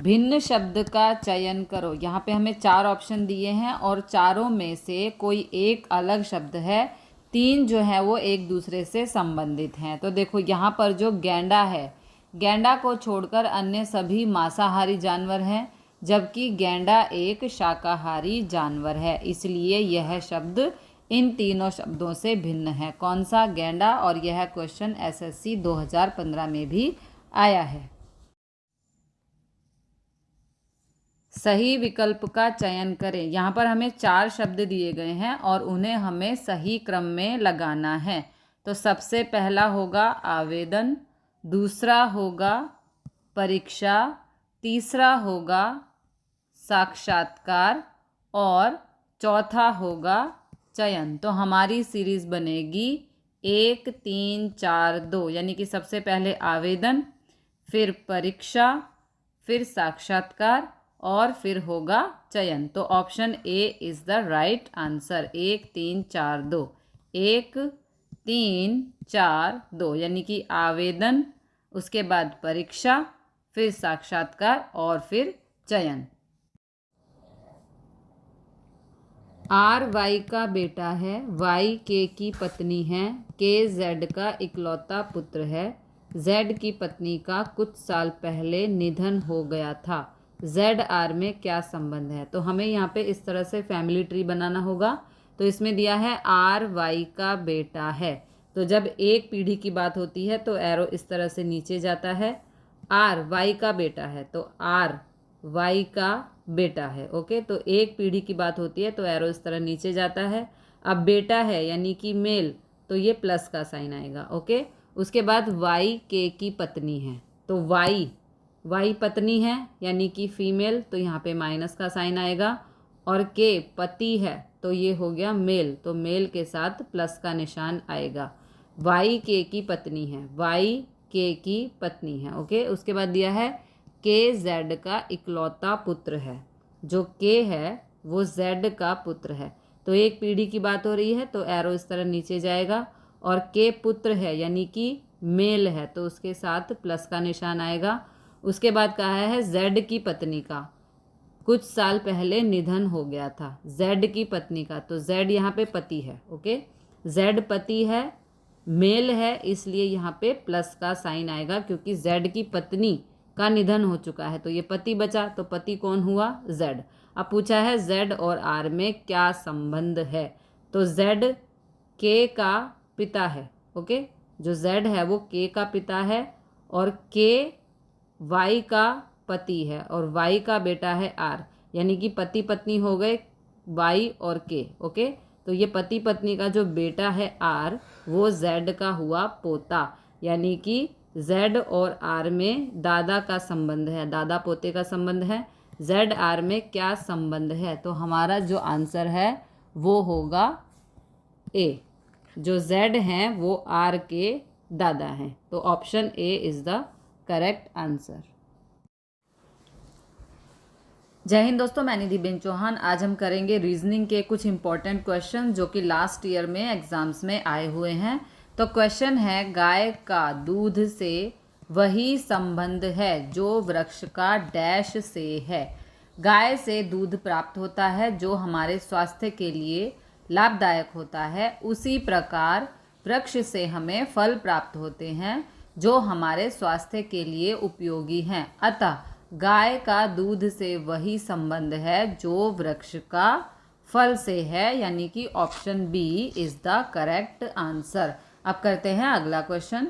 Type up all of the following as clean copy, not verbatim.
भिन्न शब्द का चयन करो। यहाँ पे हमें 4 ऑप्शन दिए हैं और चारों में से कोई एक अलग शब्द है, 3 जो है वो एक दूसरे से संबंधित हैं। तो देखो यहाँ पर जो गैंडा है, गैंडा को छोड़कर अन्य सभी मांसाहारी जानवर हैं, जबकि गैंडा एक शाकाहारी जानवर है, इसलिए यह शब्द इन तीनों शब्दों से भिन्न है। कौन सा? गैंडा। और यह क्वेश्चन एसएससी 2015 में भी आया है। सही विकल्प का चयन करें। यहाँ पर हमें 4 शब्द दिए गए हैं और उन्हें हमें सही क्रम में लगाना है। तो सबसे पहला होगा आवेदन, दूसरा होगा परीक्षा, तीसरा होगा साक्षात्कार और चौथा होगा चयन। तो हमारी सीरीज बनेगी 1 3 4 2, यानी कि सबसे पहले आवेदन, फिर परीक्षा, फिर साक्षात्कार और फिर होगा चयन। तो option A is the right answer. 1 3 4 2, 1 3 4 2, यानी कि आवेदन, उसके बाद परीक्षा, फिर साक्षात्कार और फिर चयन। आर वाई का बेटा है, वाई के की पत्नी है, के जेड का इकलौता पुत्र है, जेड की पत्नी का कुछ साल पहले निधन हो गया था। जेड आर में क्या संबंध है? तो हमें यहाँ पे इस तरह से फैमिली ट्री बनाना होगा। तो इसमें दिया है आर वाई का बेटा है, तो जब एक पीढ़ी की बात होती है तो एरो इस तरह से नीचे जाता है। आर वाई का बेटा है तो आर वाई का बेटा है। ओके, तो एक पीढ़ी की बात होती है तो एरो इस तरह नीचे जाता है। अब बेटा है यानी कि मेल, तो ये प्लस का साइन आएगा। ओके, उसके बाद वाई के की पत्नी है, तो वाई पत्नी है यानी कि फीमेल, तो यहाँ पे माइनस का साइन आएगा। और के पति है तो ये हो गया मेल, तो मेल के साथ प्लस का निशान आएगा। वाई के की पत्नी है, वाई के की पत्नी है। ओके, उसके बाद दिया है के जेड का इकलौता पुत्र है, जो के है वो जेड का पुत्र है। तो एक पीढ़ी की बात हो रही है तो एरो इस तरह नीचे जाएगा। और के पुत्र है यानी कि मेल है, तो उसके साथ प्लस का निशान आएगा। उसके बाद कहा है जेड की पत्नी का कुछ साल पहले निधन हो गया था। जेड की पत्नी का, तो जेड यहाँ पे पति है। ओके, जेड पति है, मेल है, इसलिए यहाँ पे प्लस का साइन आएगा क्योंकि जेड की पत्नी का निधन हो चुका है, तो ये पति बचा। तो पति कौन हुआ? जेड। अब पूछा है जेड और आर में क्या संबंध है? तो जेड के का पिता है। ओके, जो जेड है वो के का पिता है और के वाई का पति है और वाई का बेटा है आर, यानी कि पति पत्नी हो गए वाई और के। ओके, तो ये पति पत्नी का जो बेटा है आर, वो जेड का हुआ पोता, यानी कि जेड और आर में दादा का संबंध है, दादा पोते का संबंध है। जेड आर में क्या संबंध है? तो हमारा जो आंसर है वो होगा ए, जो जेड हैं वो आर के दादा हैं। तो option A is the correct answer. जय हिंद दोस्तों, मैं निधिबेन चौहान। आज हम करेंगे रीजनिंग के कुछ इंपॉर्टेंट क्वेश्चन जो कि लास्ट ईयर में एग्जाम्स में आए हुए हैं। तो क्वेश्चन है, गाय का दूध से वही संबंध है जो वृक्ष का डैश से है। गाय से दूध प्राप्त होता है जो हमारे स्वास्थ्य के लिए लाभदायक होता है, उसी प्रकार वृक्ष से हमें फल प्राप्त होते हैं जो हमारे स्वास्थ्य के लिए उपयोगी हैं। अतः गाय का दूध से वही संबंध है जो वृक्ष का फल से है, यानी कि option B is the correct answer. अब करते हैं अगला क्वेश्चन।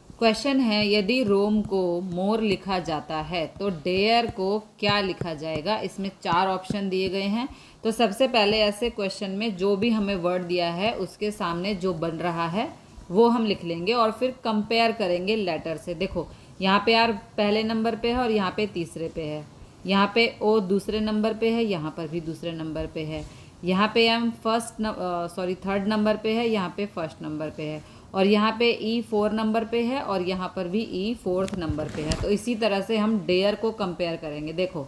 क्वेश्चन है, यदि रोम को मोर लिखा जाता है तो डेयर को क्या लिखा जाएगा? इसमें 4 ऑप्शन दिए गए हैं। तो सबसे पहले ऐसे क्वेश्चन में जो भी हमें वर्ड दिया है उसके सामने जो बन रहा है वो हम लिख लेंगे और फिर कंपेयर करेंगे लेटर से। देखो यहाँ पे आर पहले नंबर पे है और यहाँ पे तीसरे पे है, यहाँ पे ओ दूसरे नंबर पे है, यहाँ पर भी दूसरे नंबर पे है, यहाँ पे एम थर्ड नंबर पे है, यहाँ पे फर्स्ट नंबर पे है, और यहाँ पे ई 4 नंबर पे है और यहाँ पर भी ई 4th नंबर पे है। तो इसी तरह से हम डेयर को कंपेयर करेंगे। देखो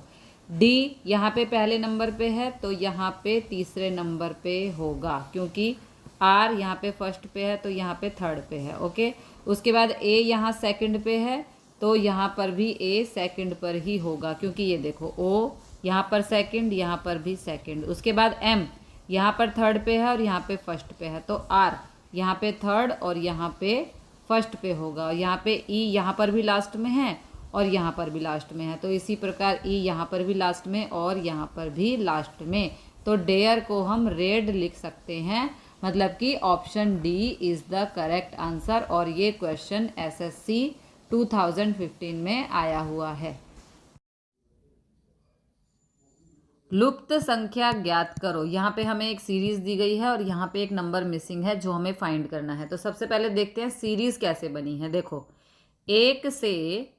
डी यहाँ पे पहले नंबर पे है तो यहाँ पे तीसरे नंबर पे होगा, क्योंकि आर यहाँ पे फर्स्ट पे है तो यहाँ पे थर्ड पे है। ओके, उसके बाद ए यहाँ सेकंड पे है तो यहाँ पर भी ए सेकंड पर ही होगा, क्योंकि ये देखो ओ यहाँ पर सेकंड, यहाँ पर भी सेकंड। उसके बाद एम यहाँ पर थर्ड पे है और यहाँ पे फर्स्ट पे है, तो आर यहाँ पे थर्ड और यहाँ पे फर्स्ट पे होगा। और यहाँ पे ई यहाँ पर भी लास्ट में है और यहाँ पर भी लास्ट में है, तो इसी प्रकार ई यहाँ पर भी लास्ट में और यहाँ पर भी लास्ट में। तो डेयर को हम रेड लिख सकते हैं, मतलब कि option D is the correct answer. और ये क्वेश्चन एसएससी 2015 में आया हुआ है। लुप्त संख्या ज्ञात करो। यहाँ पे हमें एक सीरीज दी गई है और यहाँ पे एक नंबर मिसिंग है जो हमें फाइंड करना है। तो सबसे पहले देखते हैं सीरीज कैसे बनी है। देखो 1 से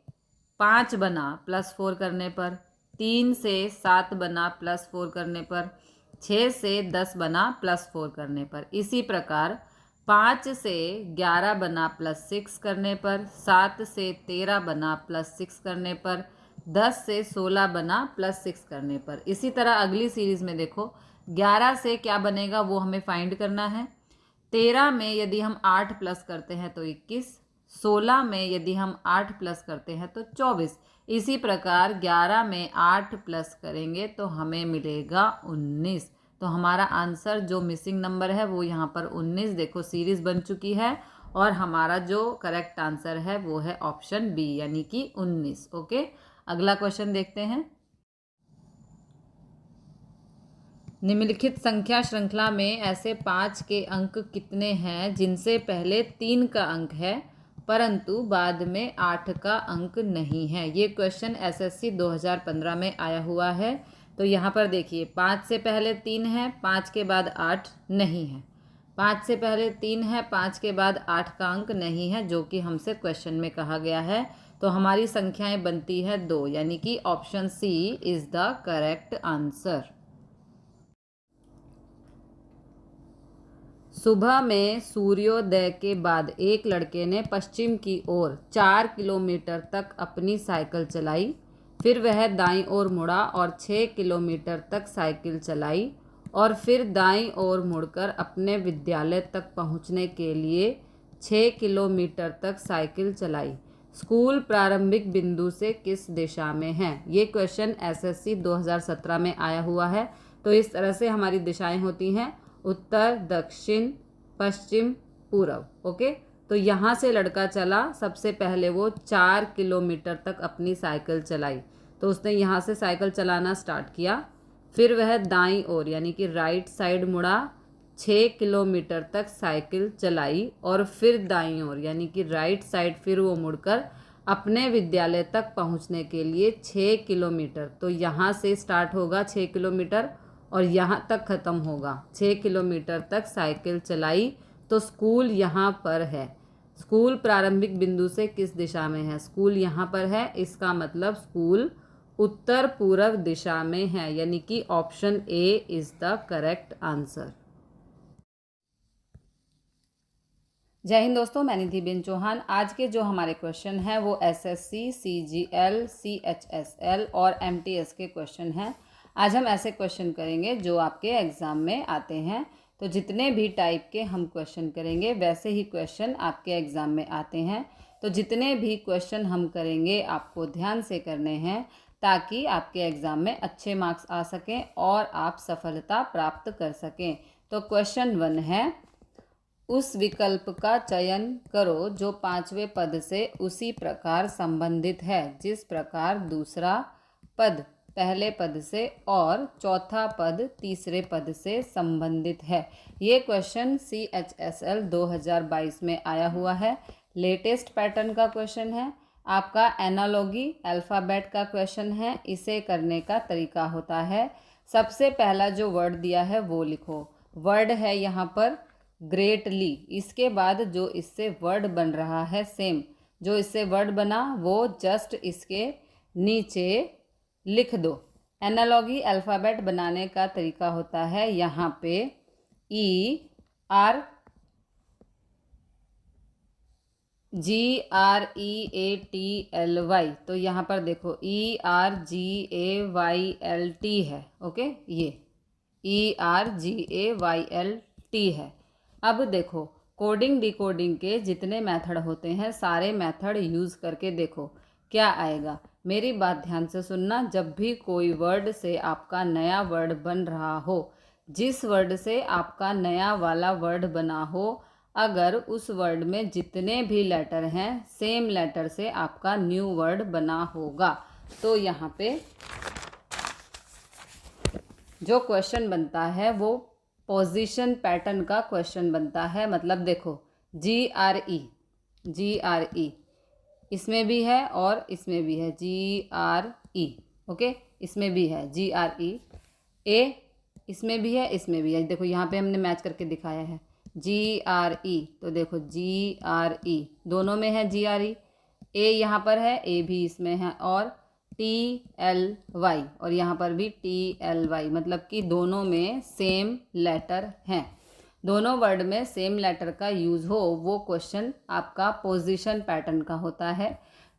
5 बना +4 करने पर, 3 से 7 बना +4 करने पर, 6 से 10 बना +4 करने पर। इसी प्रकार 5 से 11 बना +6 करने पर, 7 से 13 बना +6 करने पर, 10 से 16 बना +6 करने पर। इसी तरह अगली सीरीज में देखो 11 से क्या बनेगा वो हमें फाइंड करना है। 13 में यदि हम 8 प्लस करते हैं तो 21, 16 में यदि हम 8 प्लस करते हैं तो 24। इसी प्रकार 11 में 8 प्लस करेंगे तो हमें मिलेगा 19। तो हमारा आंसर जो मिसिंग नंबर है वो यहाँ पर 19। देखो सीरीज बन चुकी है और हमारा जो करेक्ट आंसर है वो है ऑप्शन बी यानी कि 19। ओके, अगला क्वेश्चन देखते हैं। निम्नलिखित संख्या श्रृंखला में ऐसे 5 के अंक कितने हैं जिनसे पहले 3 का अंक है परंतु बाद में 8 का अंक नहीं है। ये क्वेश्चन एसएससी 2015 में आया हुआ है। तो यहाँ पर देखिए 5 से पहले 3 है, 5 के बाद 8 नहीं है, 5 से पहले 3 है, 5 के बाद 8 का अंक नहीं है, जो कि हमसे क्वेश्चन में कहा गया है। तो हमारी संख्याएं बनती है 2, यानी कि option C is the correct answer. सुबह में सूर्योदय के बाद एक लड़के ने पश्चिम की ओर 4 किलोमीटर तक अपनी साइकिल चलाई, फिर वह दाईं ओर मुड़ा और 6 किलोमीटर तक साइकिल चलाई और फिर दाईं ओर मुड़कर अपने विद्यालय तक पहुंचने के लिए 6 किलोमीटर तक साइकिल चलाई। स्कूल प्रारंभिक बिंदु से किस दिशा में है? ये क्वेश्चन एसएससी 2017 में आया हुआ है। तो इस तरह से हमारी दिशाएं होती हैं उत्तर, दक्षिण, पश्चिम, पूर्व। ओके, तो यहाँ से लड़का चला, सबसे पहले वो 4 किलोमीटर तक अपनी साइकिल चलाई। तो उसने यहाँ से साइकिल चलाना स्टार्ट किया, फिर वह दाईं ओर यानी कि राइट साइड मुड़ा, 6 किलोमीटर तक साइकिल चलाई और फिर दाईं ओर यानी कि राइट साइड फिर वो मुड़कर अपने विद्यालय तक पहुंचने के लिए 6 किलोमीटर। तो यहाँ से स्टार्ट होगा 6 किलोमीटर और यहाँ तक ख़त्म होगा। 6 किलोमीटर तक साइकिल चलाई, तो स्कूल यहाँ पर है। स्कूल प्रारंभिक बिंदु से किस दिशा में है? स्कूल यहाँ पर है, इसका मतलब स्कूल उत्तर पूर्व दिशा में है, यानी कि option A is the correct answer. जय हिंद दोस्तों, मैं निधिबेन चौहान। आज के जो हमारे क्वेश्चन हैं वो एसएससी, सीजीएल, सीएचएसएल और एमटीएस के क्वेश्चन हैं। आज हम ऐसे क्वेश्चन करेंगे जो आपके एग्ज़ाम में आते हैं। तो जितने भी टाइप के हम क्वेश्चन करेंगे वैसे ही क्वेश्चन आपके एग्ज़ाम में आते हैं। तो जितने भी क्वेश्चन हम करेंगे आपको ध्यान से करने हैं ताकि आपके एग्ज़ाम में अच्छे मार्क्स आ सकें और आप सफलता प्राप्त कर सकें। तो क्वेश्चन 1 है, उस विकल्प का चयन करो जो 5वें पद से उसी प्रकार संबंधित है जिस प्रकार दूसरा पद पहले पद से और चौथा पद तीसरे पद से संबंधित है। ये क्वेश्चन सीएचएसएल 2022 में आया हुआ है। लेटेस्ट पैटर्न का क्वेश्चन है। आपका एनालॉगी अल्फ़ाबेट का क्वेश्चन है। इसे करने का तरीका होता है, सबसे पहला जो वर्ड दिया है वो लिखो। वर्ड है यहाँ पर ग्रेटली, इसके बाद जो इससे वर्ड बन रहा है सेम जो इससे वर्ड बना वो जस्ट इसके नीचे लिख दो। एनालॉगी अल्फ़ाबेट बनाने का तरीका होता है यहाँ पे GREATLY, तो यहाँ पर देखो ERGAYLT है। ओके, ये ERGAYLT है। अब देखो कोडिंग डिकोडिंग के जितने मेथड होते हैं सारे मेथड यूज़ करके देखो। क्या आएगा। मेरी बात ध्यान से सुनना, जब भी कोई वर्ड से आपका नया वर्ड बन रहा हो, जिस वर्ड से आपका नया वाला वर्ड बना हो, अगर उस वर्ड में जितने भी लेटर हैं सेम लेटर से आपका न्यू वर्ड बना होगा। तो यहाँ पे जो क्वेश्चन बनता है वो पोजीशन पैटर्न का क्वेश्चन बनता है। मतलब देखो GRE इसमें भी है और इसमें भी है GRE, ओके, इसमें भी है GRE। A इसमें भी है, इसमें भी है। देखो यहाँ पे हमने मैच करके दिखाया है GRE, तो देखो GRE दोनों में है GRE। A यहाँ पर है, A भी इसमें है, और TLY और यहाँ पर भी TLY, मतलब कि दोनों में सेम लेटर हैं। दोनों वर्ड में सेम लेटर का यूज़ हो वो क्वेश्चन आपका पोजीशन पैटर्न का होता है।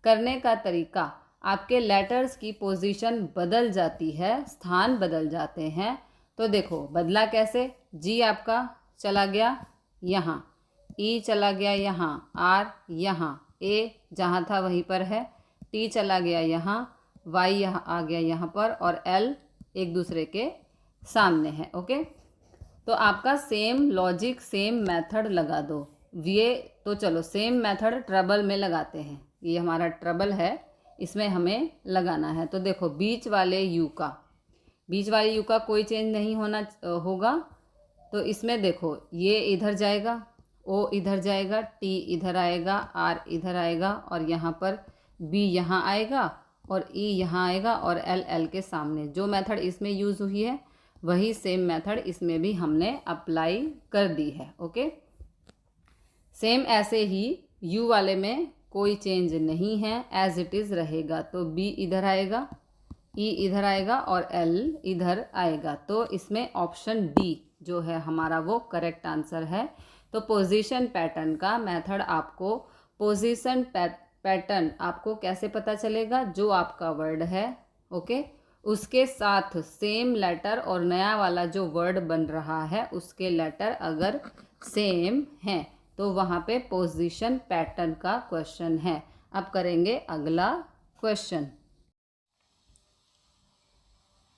करने का तरीका, आपके लेटर्स की पोजीशन बदल जाती है, स्थान बदल जाते हैं। तो देखो बदला कैसे, G आपका चला गया यहाँ, E चला गया यहाँ, R यहाँ, A जहाँ था वहीं पर है, T चला गया यहाँ, Y यहाँ आ गया यहाँ पर, और L एक दूसरे के सामने है। ओके, तो आपका सेम लॉजिक सेम मेथड लगा दो। ये तो चलो सेम मेथड ट्रबल में लगाते हैं। ये हमारा ट्रबल है, इसमें हमें लगाना है। तो देखो बीच वाले यू का कोई चेंज नहीं होना होगा। तो इसमें देखो ये इधर जाएगा, O इधर जाएगा, T इधर आएगा, R इधर आएगा, और यहाँ पर B यहाँ आएगा और E यहाँ आएगा, और L के सामने। जो मेथड इसमें यूज़ हुई है वही सेम मेथड इसमें भी हमने अप्लाई कर दी है। ओके, सेम ऐसे ही U वाले में कोई चेंज नहीं है, एज इट इज़ रहेगा। तो B इधर आएगा, E इधर आएगा और L इधर आएगा। तो इसमें ऑप्शन D जो है हमारा वो करेक्ट आंसर है। तो पोजीशन पैटर्न का मेथड आपको, पोजीशन पैटर्न आपको कैसे पता चलेगा, जो आपका वर्ड है ओके उसके साथ सेम लेटर और नया वाला जो वर्ड बन रहा है उसके लेटर अगर सेम हैं तो वहाँ पे पोजीशन पैटर्न का क्वेश्चन है। अब करेंगे अगला क्वेश्चन।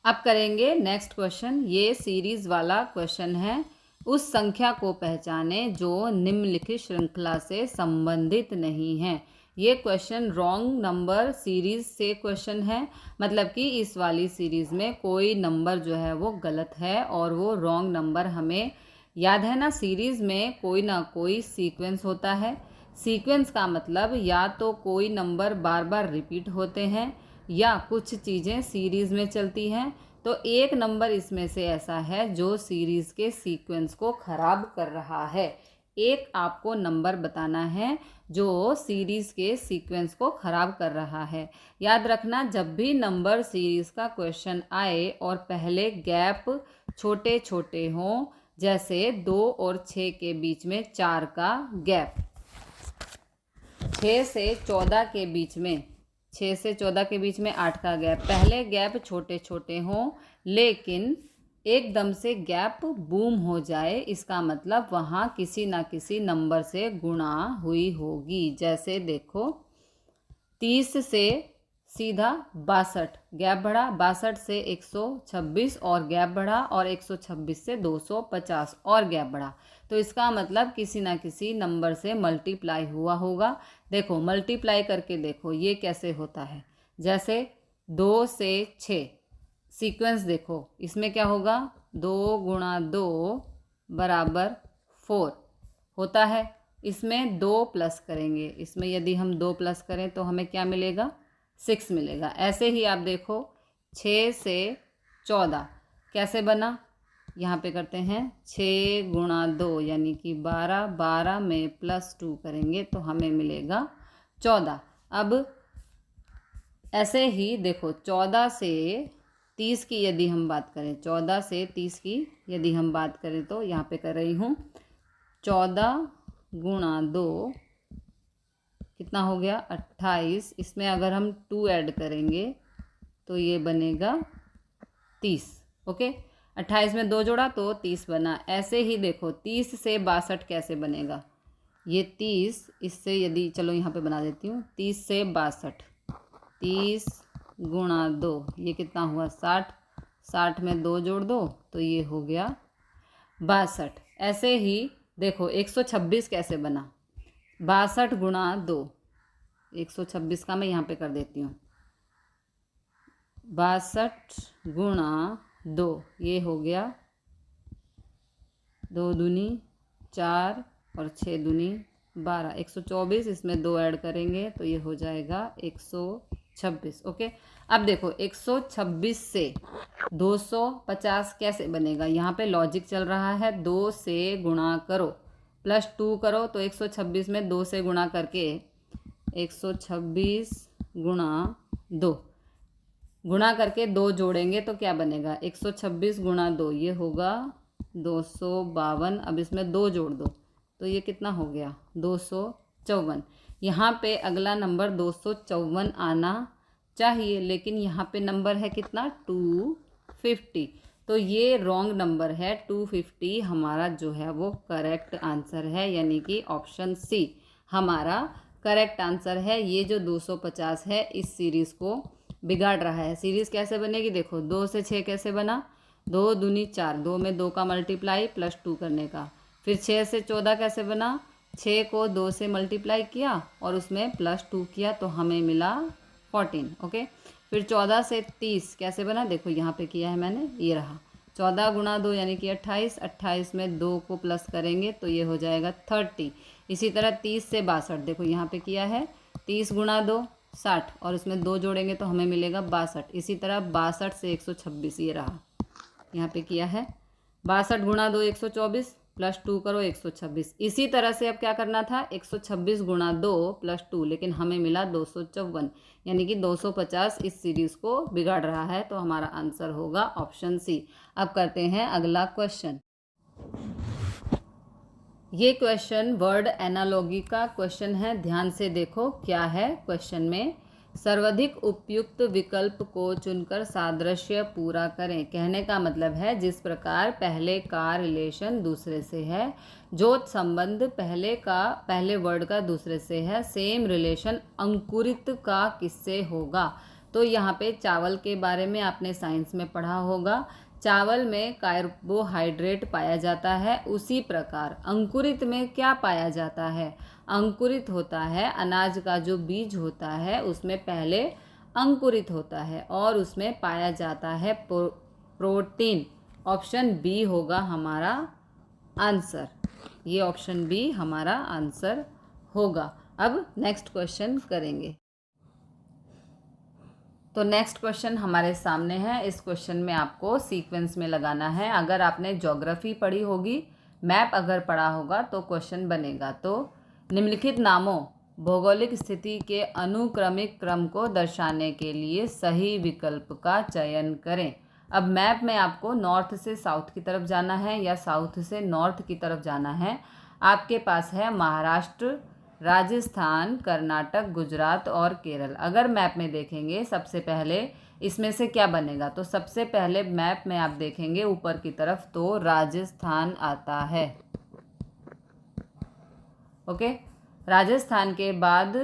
अब करेंगे नेक्स्ट क्वेश्चन। ये सीरीज वाला क्वेश्चन है। उस संख्या को पहचाने जो निम्नलिखित श्रृंखला से संबंधित नहीं है। ये क्वेश्चन रॉन्ग नंबर सीरीज से क्वेश्चन है, मतलब कि इस वाली सीरीज़ में कोई नंबर जो है वो गलत है और वो रॉन्ग नंबर। हमें याद है ना, सीरीज़ में कोई ना कोई सीक्वेंस होता है। सीक्वेंस का मतलब या तो कोई नंबर बार बार रिपीट होते हैं या कुछ चीज़ें सीरीज़ में चलती हैं। तो एक नंबर इसमें से ऐसा है जो सीरीज़ के सीक्वेंस को ख़राब कर रहा है। एक आपको नंबर बताना है जो सीरीज़ के सीक्वेंस को ख़राब कर रहा है। याद रखना, जब भी नंबर सीरीज़ का क्वेश्चन आए और पहले गैप छोटे छोटे हों, जैसे 2 और 6 के बीच में 4 का गैप, 6 से 14 के बीच में 6 से 14 के बीच में 8 का गैप, पहले गैप छोटे छोटे हों लेकिन एकदम से गैप बूम हो जाए, इसका मतलब वहाँ किसी ना किसी नंबर से गुणा हुई होगी। जैसे देखो 30 से सीधा 62 गैप बढ़ा, 62 से 126 और गैप बढ़ा, और 126 से 250 और गैप बढ़ा। तो इसका मतलब किसी ना किसी नंबर से मल्टीप्लाई हुआ होगा। देखो मल्टीप्लाई करके देखो ये कैसे होता है। जैसे 2 से 6 सीक्वेंस देखो, इसमें क्या होगा, 2 गुणा 2 बराबर 4 होता है। इसमें 2 प्लस करेंगे, इसमें यदि हम 2 प्लस करें तो हमें क्या मिलेगा, 6 मिलेगा। ऐसे ही आप देखो 6 से 14 कैसे बना, यहाँ पे करते हैं 6 गुणा 2 यानी कि 12, 12 में +2 करेंगे तो हमें मिलेगा 14। अब ऐसे ही देखो 14 से 30 की यदि हम बात करें, 14 से 30 की यदि हम बात करें तो यहाँ पे कर रही हूँ 14 गुणा 2 कितना हो गया 28। इसमें अगर हम 2 ऐड करेंगे तो ये बनेगा 30। ओके, 28 में 2 जोड़ा तो 30 बना। ऐसे ही देखो 30 से 62 कैसे बनेगा, ये 30 इससे यदि, चलो यहाँ पे बना देती हूँ, 30 से 62 30 गुणा 2, ये कितना हुआ 60। 60 में 2 जोड़ दो तो ये हो गया 62। ऐसे ही देखो 126 कैसे बना, 62 गुणा 2, 126 का मैं यहाँ पे कर देती हूँ, 62 गुणा 2, ये हो गया 2 दूनी 4 और 6 दूनी 12, 124। इसमें 2 ऐड करेंगे तो ये हो जाएगा 126। ओके, अब देखो 126 से 250 कैसे बनेगा, यहाँ पे लॉजिक चल रहा है, 2 से गुणा करो प्लस 2 करो, तो 126 में 2 से गुणा करके 126 गुणा 2, गुणा करके 2 जोड़ेंगे तो क्या बनेगा, 126 गुणा 2, ये होगा 252। अब इसमें 2 जोड़ दो तो ये कितना हो गया 254। यहाँ पे अगला नंबर 254 आना चाहिए, लेकिन यहाँ पे नंबर है कितना 250, तो ये रॉन्ग नंबर है। 250 हमारा जो है वो करेक्ट आंसर है, यानी कि ऑप्शन सी हमारा करेक्ट आंसर है। ये जो 250 है इस सीरीज़ को बिगाड़ रहा है। सीरीज़ कैसे बनेगी, देखो 2 से 6 कैसे बना, 2 दूनी 4, 2 में 2 का मल्टीप्लाई प्लस 2 करने का, फिर 6 से 14 कैसे बना, 6 को 2 से मल्टीप्लाई किया और उसमें प्लस 2 किया तो हमें मिला 14। ओके, फिर 14 से 30 कैसे बना, देखो यहाँ पे किया है मैंने, ये रहा 14 गुणा 2 यानी कि 28, 28 में 2 को प्लस करेंगे तो ये हो जाएगा 30। इसी तरह 30 से 62, देखो यहाँ पे किया है 30 गुणा 2 60 और इसमें 2 जोड़ेंगे तो हमें मिलेगा 62। इसी तरह 62 से 126, ये रहा यहाँ पे किया है 62 गुणा 2 124 प्लस 2 करो 126। इसी तरह से अब क्या करना था 126 गुणा 2 प्लस 2, लेकिन हमें मिला 254, यानी कि 250 इस सीरीज़ को बिगाड़ रहा है, तो हमारा आंसर होगा ऑप्शन सी। अब करते हैं अगला क्वेश्चन। ये क्वेश्चन वर्ड एनालॉगी का क्वेश्चन है, ध्यान से देखो क्या है क्वेश्चन में। सर्वाधिक उपयुक्त विकल्प को चुनकर सादृश्य पूरा करें। कहने का मतलब है जिस प्रकार पहले का रिलेशन दूसरे से है, जो संबंध पहले वर्ड का दूसरे से है, सेम रिलेशन अंकुरित का किससे होगा। तो यहाँ पे चावल के बारे में आपने साइंस में पढ़ा होगा, चावल में कार्बोहाइड्रेट पाया जाता है, उसी प्रकार अंकुरित में क्या पाया जाता है, अंकुरित होता है अनाज का जो बीज होता है उसमें पहले अंकुरित होता है और उसमें पाया जाता है प्रोटीन। ऑप्शन बी होगा हमारा आंसर, ये ऑप्शन बी हमारा आंसर होगा। अब नेक्स्ट क्वेश्चन करेंगे। तो नेक्स्ट क्वेश्चन हमारे सामने है। इस क्वेश्चन में आपको सीक्वेंस में लगाना है। अगर आपने ज्योग्राफी पढ़ी होगी, मैप अगर पढ़ा होगा तो क्वेश्चन बनेगा। तो निम्नलिखित नामों भौगोलिक स्थिति के अनुक्रमिक क्रम को दर्शाने के लिए सही विकल्प का चयन करें। अब मैप में आपको नॉर्थ से साउथ की तरफ जाना है या साउथ से नॉर्थ की तरफ जाना है। आपके पास है महाराष्ट्र, राजस्थान, कर्नाटक, गुजरात और केरल। अगर मैप में देखेंगे सबसे पहले इसमें से क्या बनेगा, तो सबसे पहले मैप में आप देखेंगे ऊपर की तरफ तो राजस्थान आता है। ओके, राजस्थान के बाद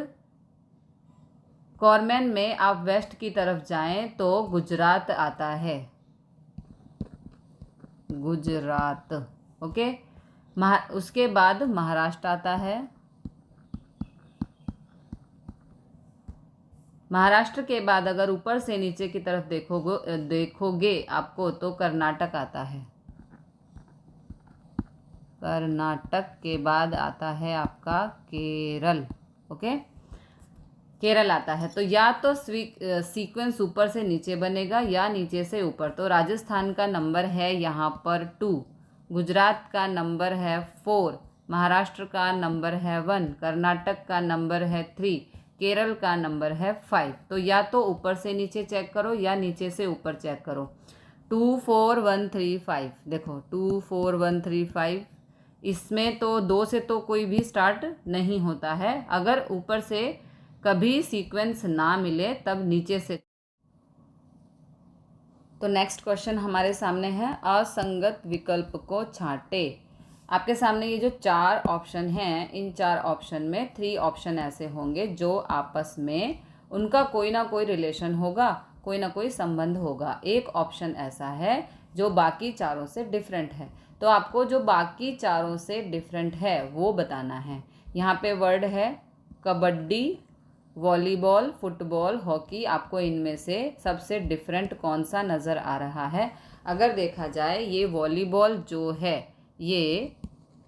कॉर्मेन में आप वेस्ट की तरफ जाएं तो गुजरात आता है, गुजरात। ओके, उसके बाद महाराष्ट्र आता है। महाराष्ट्र के बाद अगर ऊपर से नीचे की तरफ देखोगे आपको तो कर्नाटक आता है। कर्नाटक के बाद आता है आपका केरल। ओके, केरल आता है। तो या तो सीक्वेंस ऊपर से नीचे बनेगा या नीचे से ऊपर। तो राजस्थान का नंबर है यहाँ पर 2, गुजरात का नंबर है 4, महाराष्ट्र का नंबर है 1, कर्नाटक का नंबर है 3, केरल का नंबर है 5। तो या तो ऊपर से नीचे चेक करो या नीचे से ऊपर चेक करो। 2 4 1 3 5, देखो 2 4 1 3 5, इसमें तो 2 से तो कोई भी स्टार्ट नहीं होता है। अगर ऊपर से कभी सीक्वेंस ना मिले तब नीचे से। तो नेक्स्ट क्वेश्चन हमारे सामने है, असंगत विकल्प को छांटे। आपके सामने ये जो 4 ऑप्शन हैं, इन 4 ऑप्शन में 3 ऑप्शन ऐसे होंगे जो आपस में उनका कोई ना कोई रिलेशन होगा, कोई ना कोई संबंध होगा। एक ऑप्शन ऐसा है जो बाकी चारों से डिफरेंट है। तो आपको जो बाकी चारों से डिफरेंट है वो बताना है। यहाँ पे वर्ड है कबड्डी, वॉलीबॉल, फुटबॉल, हॉकी। आपको इनमें से सबसे डिफरेंट कौन सा नज़र आ रहा है? अगर देखा जाए ये वॉलीबॉल जो है ये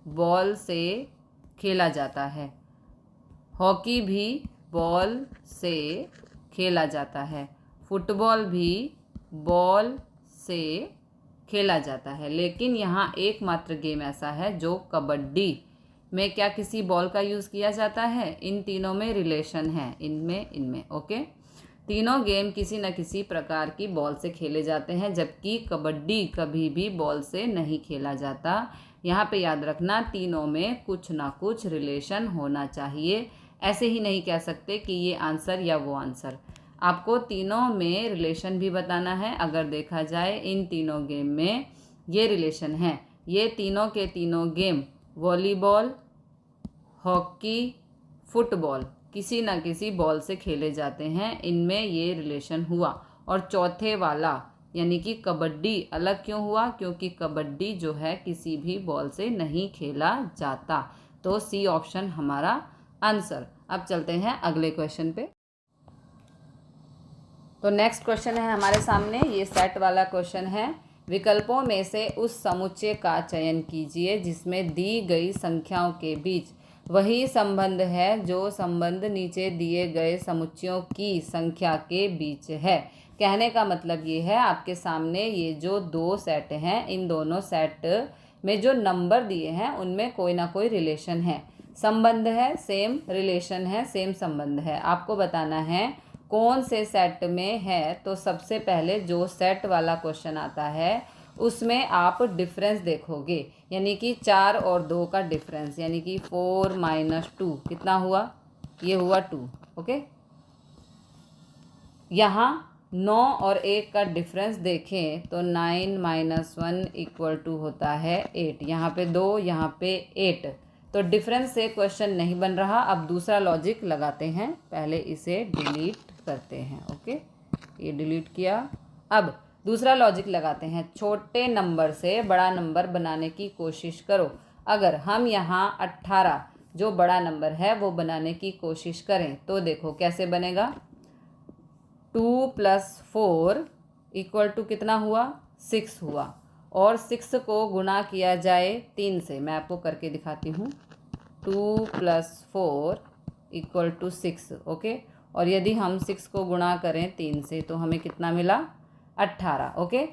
बॉल से खेला जाता है, हॉकी भी बॉल से खेला जाता है, फुटबॉल भी बॉल से खेला जाता है। लेकिन यहाँ एकमात्र गेम ऐसा है जो कबड्डी में क्या किसी बॉल का यूज़ किया जाता है? इन तीनों में रिलेशन है, इनमें ओके। तीनों गेम किसी न किसी प्रकार की बॉल से खेले जाते हैं, जबकि कबड्डी कभी भी बॉल से नहीं खेला जाता। यहाँ पे याद रखना तीनों में कुछ ना कुछ रिलेशन होना चाहिए। ऐसे ही नहीं कह सकते कि ये आंसर या वो आंसर। आपको तीनों में रिलेशन भी बताना है। अगर देखा जाए इन तीनों गेम में ये रिलेशन है। ये तीनों के तीनों गेम वॉलीबॉल, हॉकी, फुटबॉल किसी न किसी बॉल से खेले जाते हैं। इनमें ये रिलेशन हुआ। और चौथे वाला यानी कि कबड्डी अलग क्यों हुआ? क्योंकि कबड्डी जो है किसी भी बॉल से नहीं खेला जाता। तो सी ऑप्शन हमारा आंसर। अब चलते हैं अगले क्वेश्चन पे। तो नेक्स्ट क्वेश्चन है हमारे सामने, ये सेट वाला क्वेश्चन है। विकल्पों में से उस समुच्चय का चयन कीजिए जिसमें दी गई संख्याओं के बीच वही संबंध है जो संबंध नीचे दिए गए समुच्चयों की संख्या के बीच है। कहने का मतलब ये है, आपके सामने ये जो दो सेट हैं, इन दोनों सेट में जो नंबर दिए हैं उनमें कोई ना कोई रिलेशन है, संबंध है, सेम रिलेशन है, सेम संबंध है। आपको बताना है कौन से सेट में है। तो सबसे पहले जो सेट वाला क्वेश्चन आता है उसमें आप डिफरेंस देखोगे, यानी कि 4 और 2 का डिफरेंस, यानी कि 4 - 2 कितना हुआ? ये हुआ 2 ओके। यहाँ 9 और 1 का डिफरेंस देखें तो 9 - 1 = होता है 8। यहाँ पे 2, यहाँ पे 8। तो डिफरेंस से क्वेश्चन नहीं बन रहा। अब दूसरा लॉजिक लगाते हैं, पहले इसे डिलीट करते हैं ओके। ये डिलीट किया। अब दूसरा लॉजिक लगाते हैं, छोटे नंबर से बड़ा नंबर बनाने की कोशिश करो। अगर हम यहाँ 18 जो बड़ा नंबर है वो बनाने की कोशिश करें तो देखो कैसे बनेगा। 2 + 4 = कितना हुआ? 6 हुआ। और 6 को गुणा किया जाए 3 से, मैं आपको करके दिखाती हूँ। 2 + 4 = 6 ओके। और यदि हम 6 को गुणा करें 3 से तो हमें कितना मिला? 18 ओके।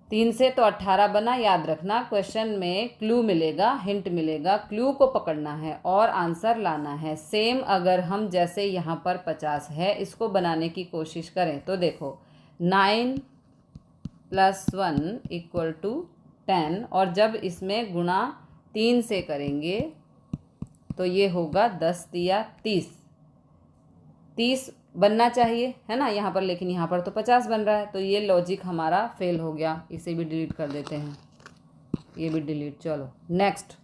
3 से तो 18 बना। याद रखना क्वेश्चन में क्लू मिलेगा, हिंट मिलेगा, क्लू को पकड़ना है और आंसर लाना है। सेम अगर हम जैसे यहाँ पर 50 है इसको बनाने की कोशिश करें तो देखो 9 + 1 = 10। और जब इसमें गुणा 3 से करेंगे तो ये होगा 10 दिया 30। 30 बनना चाहिए है ना यहाँ पर, लेकिन यहाँ पर तो 50 बन रहा है। तो ये लॉजिक हमारा फेल हो गया। इसे भी डिलीट कर देते हैं, ये भी डिलीट। चलो नेक्स्ट।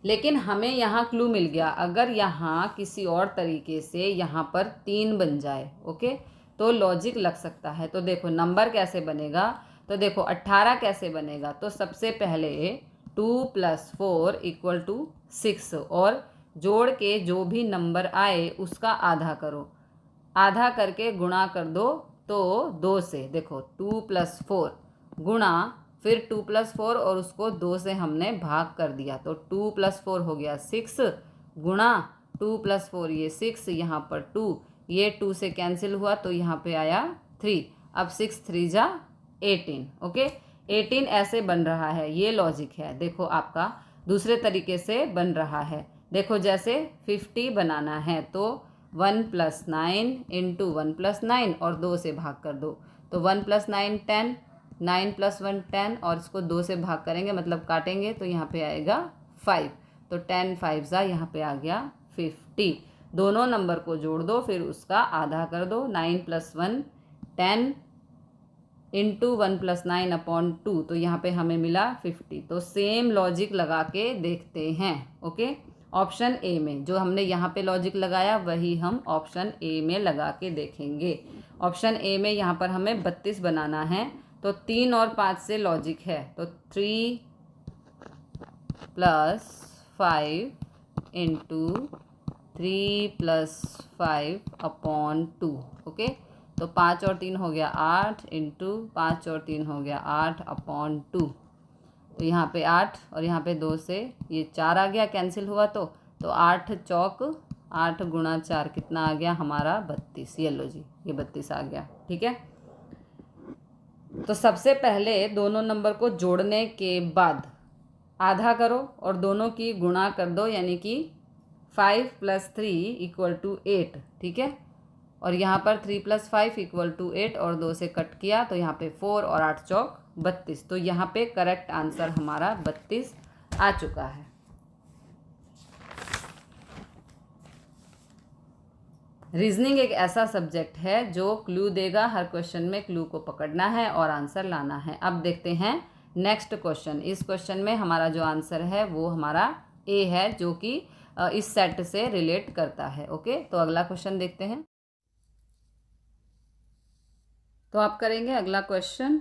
लेकिन हमें यहाँ क्लू मिल गया। अगर यहाँ किसी और तरीके से यहाँ पर 3 बन जाए ओके तो लॉजिक लग सकता है। तो देखो नंबर कैसे बनेगा। तो देखो 18 कैसे बनेगा। तो सबसे पहले 2 + 4 = 6 और जोड़ के जो भी नंबर आए उसका आधा करो, आधा करके गुणा कर दो तो 2 से। देखो 2 + 4 गुणा, फिर 2 + 4 और उसको 2 से हमने भाग कर दिया तो 2 + 4 हो गया 6 गुणा 2 + 4 ये 6, यहाँ पर 2, ये 2 से कैंसिल हुआ तो यहाँ पे आया 3। अब 6 × 3 = 18 ओके। 18 ऐसे बन रहा है, ये लॉजिक है। देखो आपका दूसरे तरीके से बन रहा है। देखो जैसे 50 बनाना है तो 1 + 9 × 1 + 9 और 2 से भाग कर दो तो 1 + 9 10, 9 + 1 10 और इसको 2 से भाग करेंगे मतलब काटेंगे तो यहाँ पे आएगा 5। तो 10 × 5 = यहाँ पे आ गया 50। दोनों नंबर को जोड़ दो फिर उसका आधा कर दो। 9 + 1 10 × 1 + 9 / 2 तो यहाँ पे हमें मिला 50। तो सेम लॉजिक लगा के देखते हैं ओके। ऑप्शन ए में जो हमने यहाँ पे लॉजिक लगाया वही हम ऑप्शन ए में लगा के देखेंगे। ऑप्शन ए में यहाँ पर हमें 32 बनाना है, तो 3 और 5 से लॉजिक है, तो 3 + 5 × 3 + 5/2। ओके, तो 5 और 3 हो गया 8 × 5 और 3 हो गया 8/2। तो यहाँ पे 8 और यहाँ पे 2 से ये 4 आ गया, कैंसिल हुआ तो 8 चौक 8 × 4 कितना आ गया हमारा 32। ये लो जी, ये 32 आ गया। ठीक है, तो सबसे पहले दोनों नंबर को जोड़ने के बाद आधा करो और दोनों की गुणा कर दो, यानी कि 5 + 3 = 8। ठीक है, और यहाँ पर 3 + 5 = 8 और 2 से कट किया तो यहाँ पे 4 और 8 चौक 32। तो यहाँ पे करेक्ट आंसर हमारा 32 आ चुका है। रीजनिंग एक ऐसा सब्जेक्ट है जो क्लू देगा, हर क्वेश्चन में क्लू को पकड़ना है और आंसर लाना है। अब देखते हैं नेक्स्ट क्वेश्चन। इस क्वेश्चन में हमारा जो आंसर है वो हमारा ए है, जो कि इस सेट से रिलेट करता है। ओके, तो अगला क्वेश्चन देखते हैं। तो आप करेंगे अगला क्वेश्चन।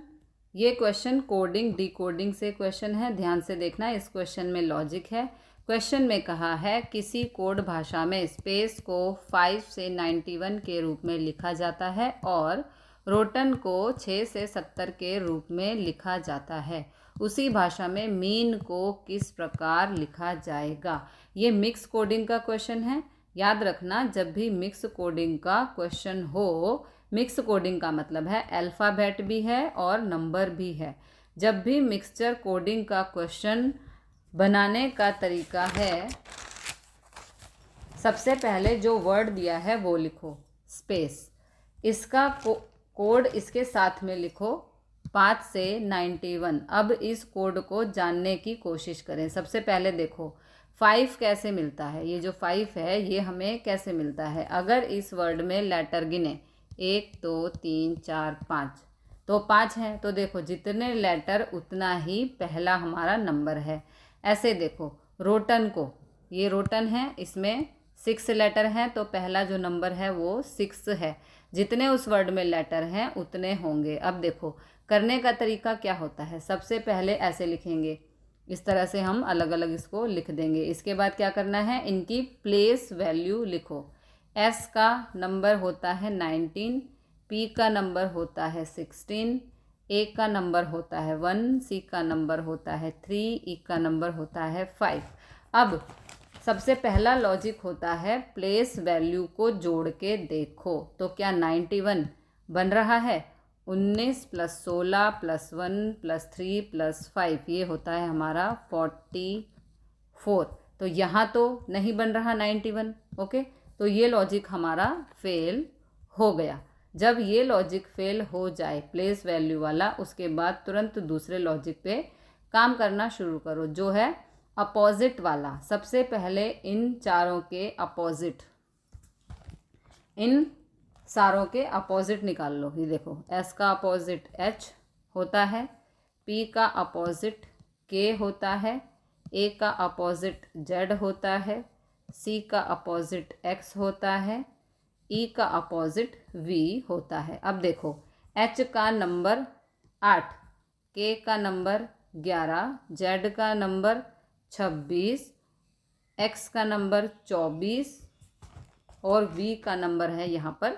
ये क्वेश्चन कोडिंग डिकोडिंग से क्वेश्चन है, ध्यान से देखना। इस क्वेश्चन में लॉजिक है। क्वेश्चन में कहा है किसी कोड भाषा में स्पेस को 5 से 91 के रूप में लिखा जाता है और रोटन को 6 से 70 के रूप में लिखा जाता है। उसी भाषा में मीन को किस प्रकार लिखा जाएगा। ये मिक्स कोडिंग का क्वेश्चन है। याद रखना, जब भी मिक्स कोडिंग का क्वेश्चन हो, मिक्स कोडिंग का मतलब है अल्फ़ाबेट भी है और नंबर भी है। जब भी मिक्सचर कोडिंग का क्वेश्चन बनाने का तरीका है, सबसे पहले जो वर्ड दिया है वो लिखो स्पेस, इसका कोड इसके साथ में लिखो 5 से 91। अब इस कोड को जानने की कोशिश करें। सबसे पहले देखो 5 कैसे मिलता है। ये जो 5 है ये हमें कैसे मिलता है। अगर इस वर्ड में लेटर गिने 1 2 3 4 5, तो 5 है। तो देखो जितने लेटर उतना ही पहला हमारा नंबर है। ऐसे देखो रोटन को, ये रोटन है, इसमें 6 लेटर हैं, तो पहला जो नंबर है वो 6 है। जितने उस वर्ड में लेटर हैं उतने होंगे। अब देखो करने का तरीका क्या होता है। सबसे पहले ऐसे लिखेंगे, इस तरह से हम अलग अलग इसको लिख देंगे। इसके बाद क्या करना है, इनकी प्लेस वैल्यू लिखो। एस का नंबर होता है 19, पी का नंबर होता है 16, ए का नंबर होता है 1, सी का नंबर होता है 3, ई का नंबर होता है 5। अब सबसे पहला लॉजिक होता है प्लेस वैल्यू को जोड़ के देखो। तो क्या 91 बन रहा है। 19 + 16 + 1 + 3 + 5, ये होता है हमारा 44। तो यहाँ तो नहीं बन रहा 91। ओके, तो ये लॉजिक हमारा फेल हो गया। जब ये लॉजिक फेल हो जाए प्लेस वैल्यू वाला, उसके बाद तुरंत दूसरे लॉजिक पे काम करना शुरू करो, जो है अपोजिट वाला। सबसे पहले इन चारों के अपोजिट, इन सारों के अपोजिट निकाल लो। ये देखो एस का अपोजिट एच होता है, पी का अपोजिट के होता है, ए का अपोजिट जेड होता है, सी का अपोजिट एक्स होता है, ई का अपोजिट वी होता है। अब देखो एच का नंबर 8, के का नंबर 11, जेड का नंबर 26, एक्स का नंबर 24 और वी का नंबर है यहाँ पर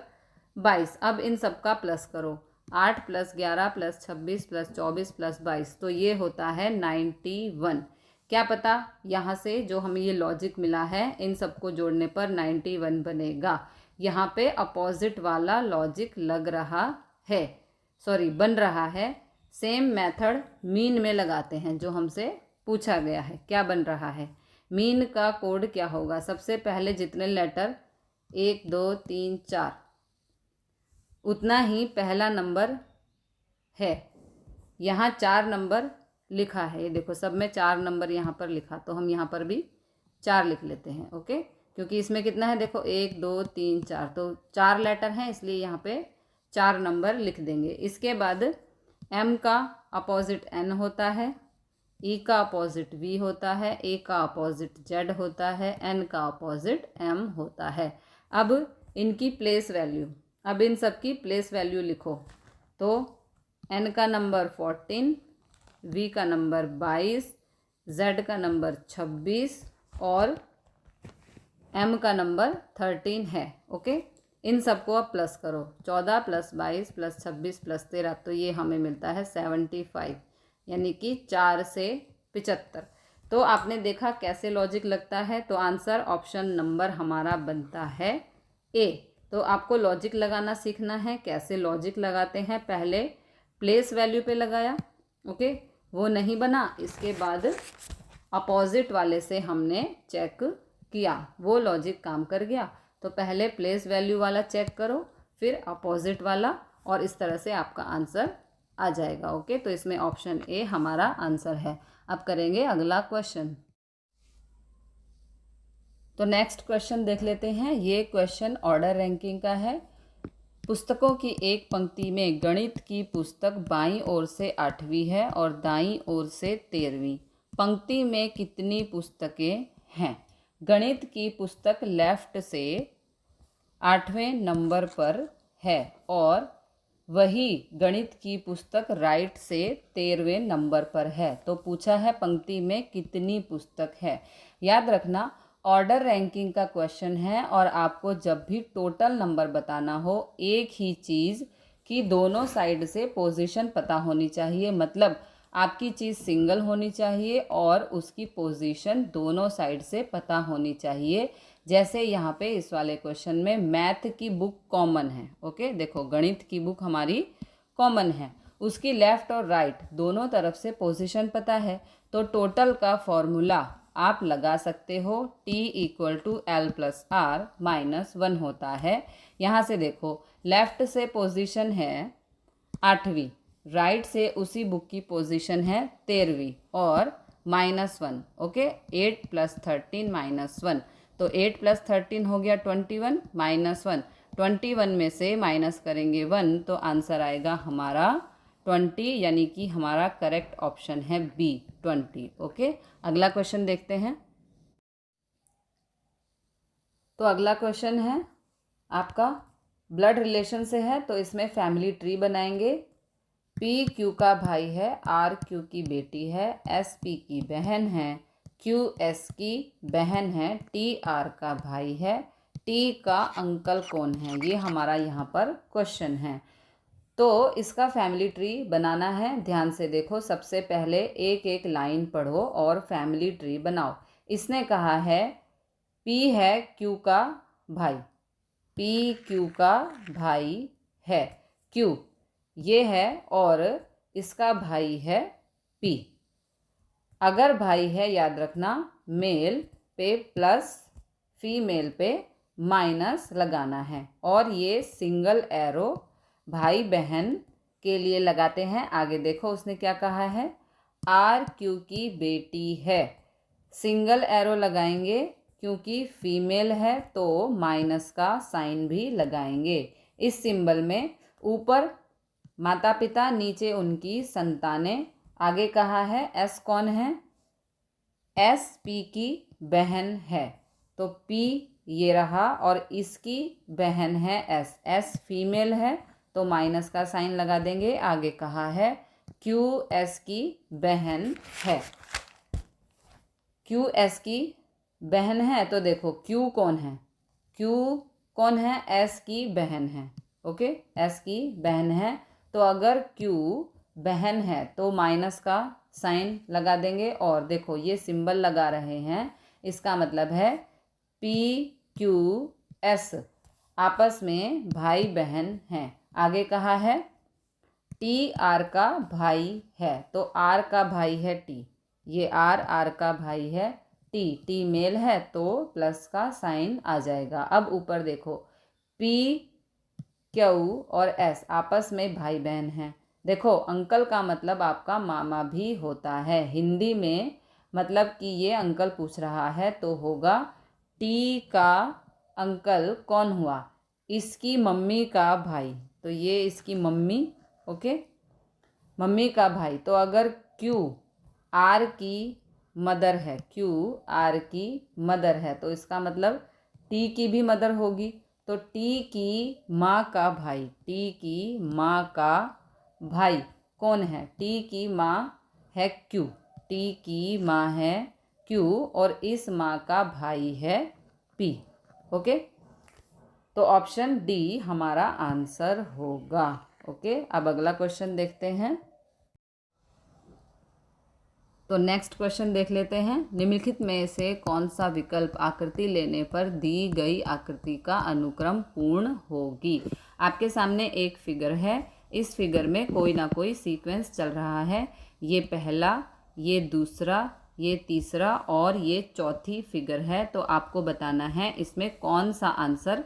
22। अब इन सब का प्लस करो, 8 + 11 + 26 + 24 + 22, तो ये होता है 91। क्या पता यहाँ से जो हमें ये लॉजिक मिला है इन सबको जोड़ने पर 91 बनेगा। यहाँ पे अपोजिट वाला लॉजिक लग रहा है, सॉरी बन रहा है। सेम मेथड मीन में लगाते हैं जो हमसे पूछा गया है। क्या बन रहा है, मीन का कोड क्या होगा। सबसे पहले जितने लेटर 1 2 3 4 उतना ही पहला नंबर है। यहाँ 4 नंबर लिखा है, ये देखो सब में 4 नंबर यहाँ पर लिखा, तो हम यहाँ पर भी 4 लिख लेते हैं। ओके, क्योंकि इसमें कितना है देखो 1 2 3 4, तो 4 लेटर हैं, इसलिए यहाँ पे 4 नंबर लिख देंगे। इसके बाद एम का अपोजिट एन होता है, ई का अपोजिट वी होता है, ए का अपोजिट जेड होता है, एन का अपोजिट एम होता है। अब इनकी प्लेस वैल्यू, अब इन सब की प्लेस वैल्यू लिखो। तो एन का नंबर 14, वी का नंबर 22, जेड का नंबर 26 और एम का नंबर 13 है। ओके, इन सबको अब प्लस करो। 14 + 22 + 26 + 13, तो ये हमें मिलता है 75, यानी कि 4 से 75। तो आपने देखा कैसे लॉजिक लगता है। तो आंसर ऑप्शन नंबर हमारा बनता है ए। तो आपको लॉजिक लगाना सीखना है। कैसे लॉजिक लगाते हैं, पहले प्लेस वैल्यू पे लगाया, ओके, वो नहीं बना, इसके बाद अपोजिट वाले से हमने चेक किया, वो लॉजिक काम कर गया। तो पहले प्लेस वैल्यू वाला चेक करो, फिर अपोजिट वाला, और इस तरह से आपका आंसर आ जाएगा। ओके, तो इसमें ऑप्शन ए हमारा आंसर है। अब करेंगे अगला क्वेश्चन। तो नेक्स्ट क्वेश्चन देख लेते हैं। ये क्वेश्चन ऑर्डर रैंकिंग का है। पुस्तकों की एक पंक्ति में गणित की पुस्तक बाईं ओर से 8वीं है और दाईं ओर से 13वीं। पंक्ति में कितनी पुस्तकें हैं? गणित की पुस्तक लेफ्ट से 8वें नंबर पर है और वही गणित की पुस्तक राइट से 13वें नंबर पर है। तो पूछा है पंक्ति में कितनी पुस्तक है। याद रखना, ऑर्डर रैंकिंग का क्वेश्चन है और आपको जब भी टोटल नंबर बताना हो, एक ही चीज़ की दोनों साइड से पोजीशन पता होनी चाहिए। मतलब आपकी चीज़ सिंगल होनी चाहिए और उसकी पोजीशन दोनों साइड से पता होनी चाहिए। जैसे यहाँ पे इस वाले क्वेश्चन में मैथ की बुक कॉमन है। ओके, देखो गणित की बुक हमारी कॉमन है, उसकी लेफ़्ट और राइट दोनों तरफ से पोजीशन पता है। तो टोटल का फॉर्मूला आप लगा सकते हो, T = L + R - 1 होता है। यहाँ से देखो, लेफ़्ट से पोजीशन है 8वीं, राइट से उसी बुक की पोजीशन है 13वीं और -1। ओके, 8 + 13 - 1, तो 8 + 13 हो गया 21 - 1। 21 में से माइनस करेंगे 1, तो आंसर आएगा हमारा 20, यानी कि हमारा करेक्ट ऑप्शन है बी, 20। ओके, अगला क्वेश्चन देखते हैं। तो अगला क्वेश्चन है आपका ब्लड रिलेशन से है, तो इसमें फैमिली ट्री बनाएंगे। पी क्यू का भाई है, आर क्यू की बेटी है, एस पी की बहन है, क्यू एस की बहन है, टी आर का भाई है, टी का अंकल कौन है? ये हमारा यहाँ पर क्वेश्चन है। तो इसका फैमिली ट्री बनाना है। ध्यान से देखो, सबसे पहले एक एक लाइन पढ़ो और फैमिली ट्री बनाओ। इसने कहा है पी है क्यू का भाई, पी क्यू का भाई है, क्यू ये है और इसका भाई है पी। अगर भाई है, याद रखना, मेल पे प्लस, फीमेल पे माइनस लगाना है। और ये सिंगल एरो भाई बहन के लिए लगाते हैं। आगे देखो उसने क्या कहा है, आर क्यू की बेटी है, सिंगल एरो लगाएंगे क्योंकि फीमेल है, तो माइनस का साइन भी लगाएंगे। इस सिंबल में ऊपर माता पिता, नीचे उनकी संतानें। आगे कहा है एस कौन है? एस पी की बहन है, तो पी ये रहा और इसकी बहन है एस, एस फीमेल है तो माइनस का साइन लगा देंगे। आगे कहा है क्यू एस की बहन है, क्यू एस की बहन है, तो देखो क्यू कौन है? क्यू कौन है? एस की बहन है। ओके, एस की बहन है, तो अगर क्यू बहन है तो माइनस का साइन लगा देंगे। और देखो ये सिंबल लगा रहे हैं, इसका मतलब है पी क्यू एस आपस में भाई बहन हैं। आगे कहा है टी आर का भाई है, तो आर का भाई है टी, ये आर का भाई है टी, टी मेल है तो प्लस का साइन आ जाएगा। अब ऊपर देखो पी क्यू और एस आपस में भाई बहन हैं। देखो अंकल का मतलब आपका मामा भी होता है। हिंदी में मतलब कि ये अंकल पूछ रहा है तो होगा टी का अंकल कौन हुआ? इसकी मम्मी का भाई, तो ये इसकी मम्मी, ओके, मम्मी का भाई। तो अगर क्यू आर की मदर है, क्यू आर की मदर है, तो इसका मतलब टी की भी मदर होगी। तो टी की माँ का भाई, टी की माँ का भाई कौन है? टी की माँ है क्यू, टी की माँ है क्यू और इस माँ का भाई है पी। ओके, तो ऑप्शन डी हमारा आंसर होगा। ओके, अब अगला क्वेश्चन देखते हैं। तो नेक्स्ट क्वेश्चन देख लेते हैं। निम्नलिखित में से कौन सा विकल्प आकृति लेने पर दी गई आकृति का अनुक्रम पूर्ण होगी? आपके सामने एक फिगर है, इस फिगर में कोई ना कोई सीक्वेंस चल रहा है। ये पहला, ये दूसरा, ये तीसरा और ये चौथी फिगर है। तो आपको बताना है इसमें कौन सा आंसर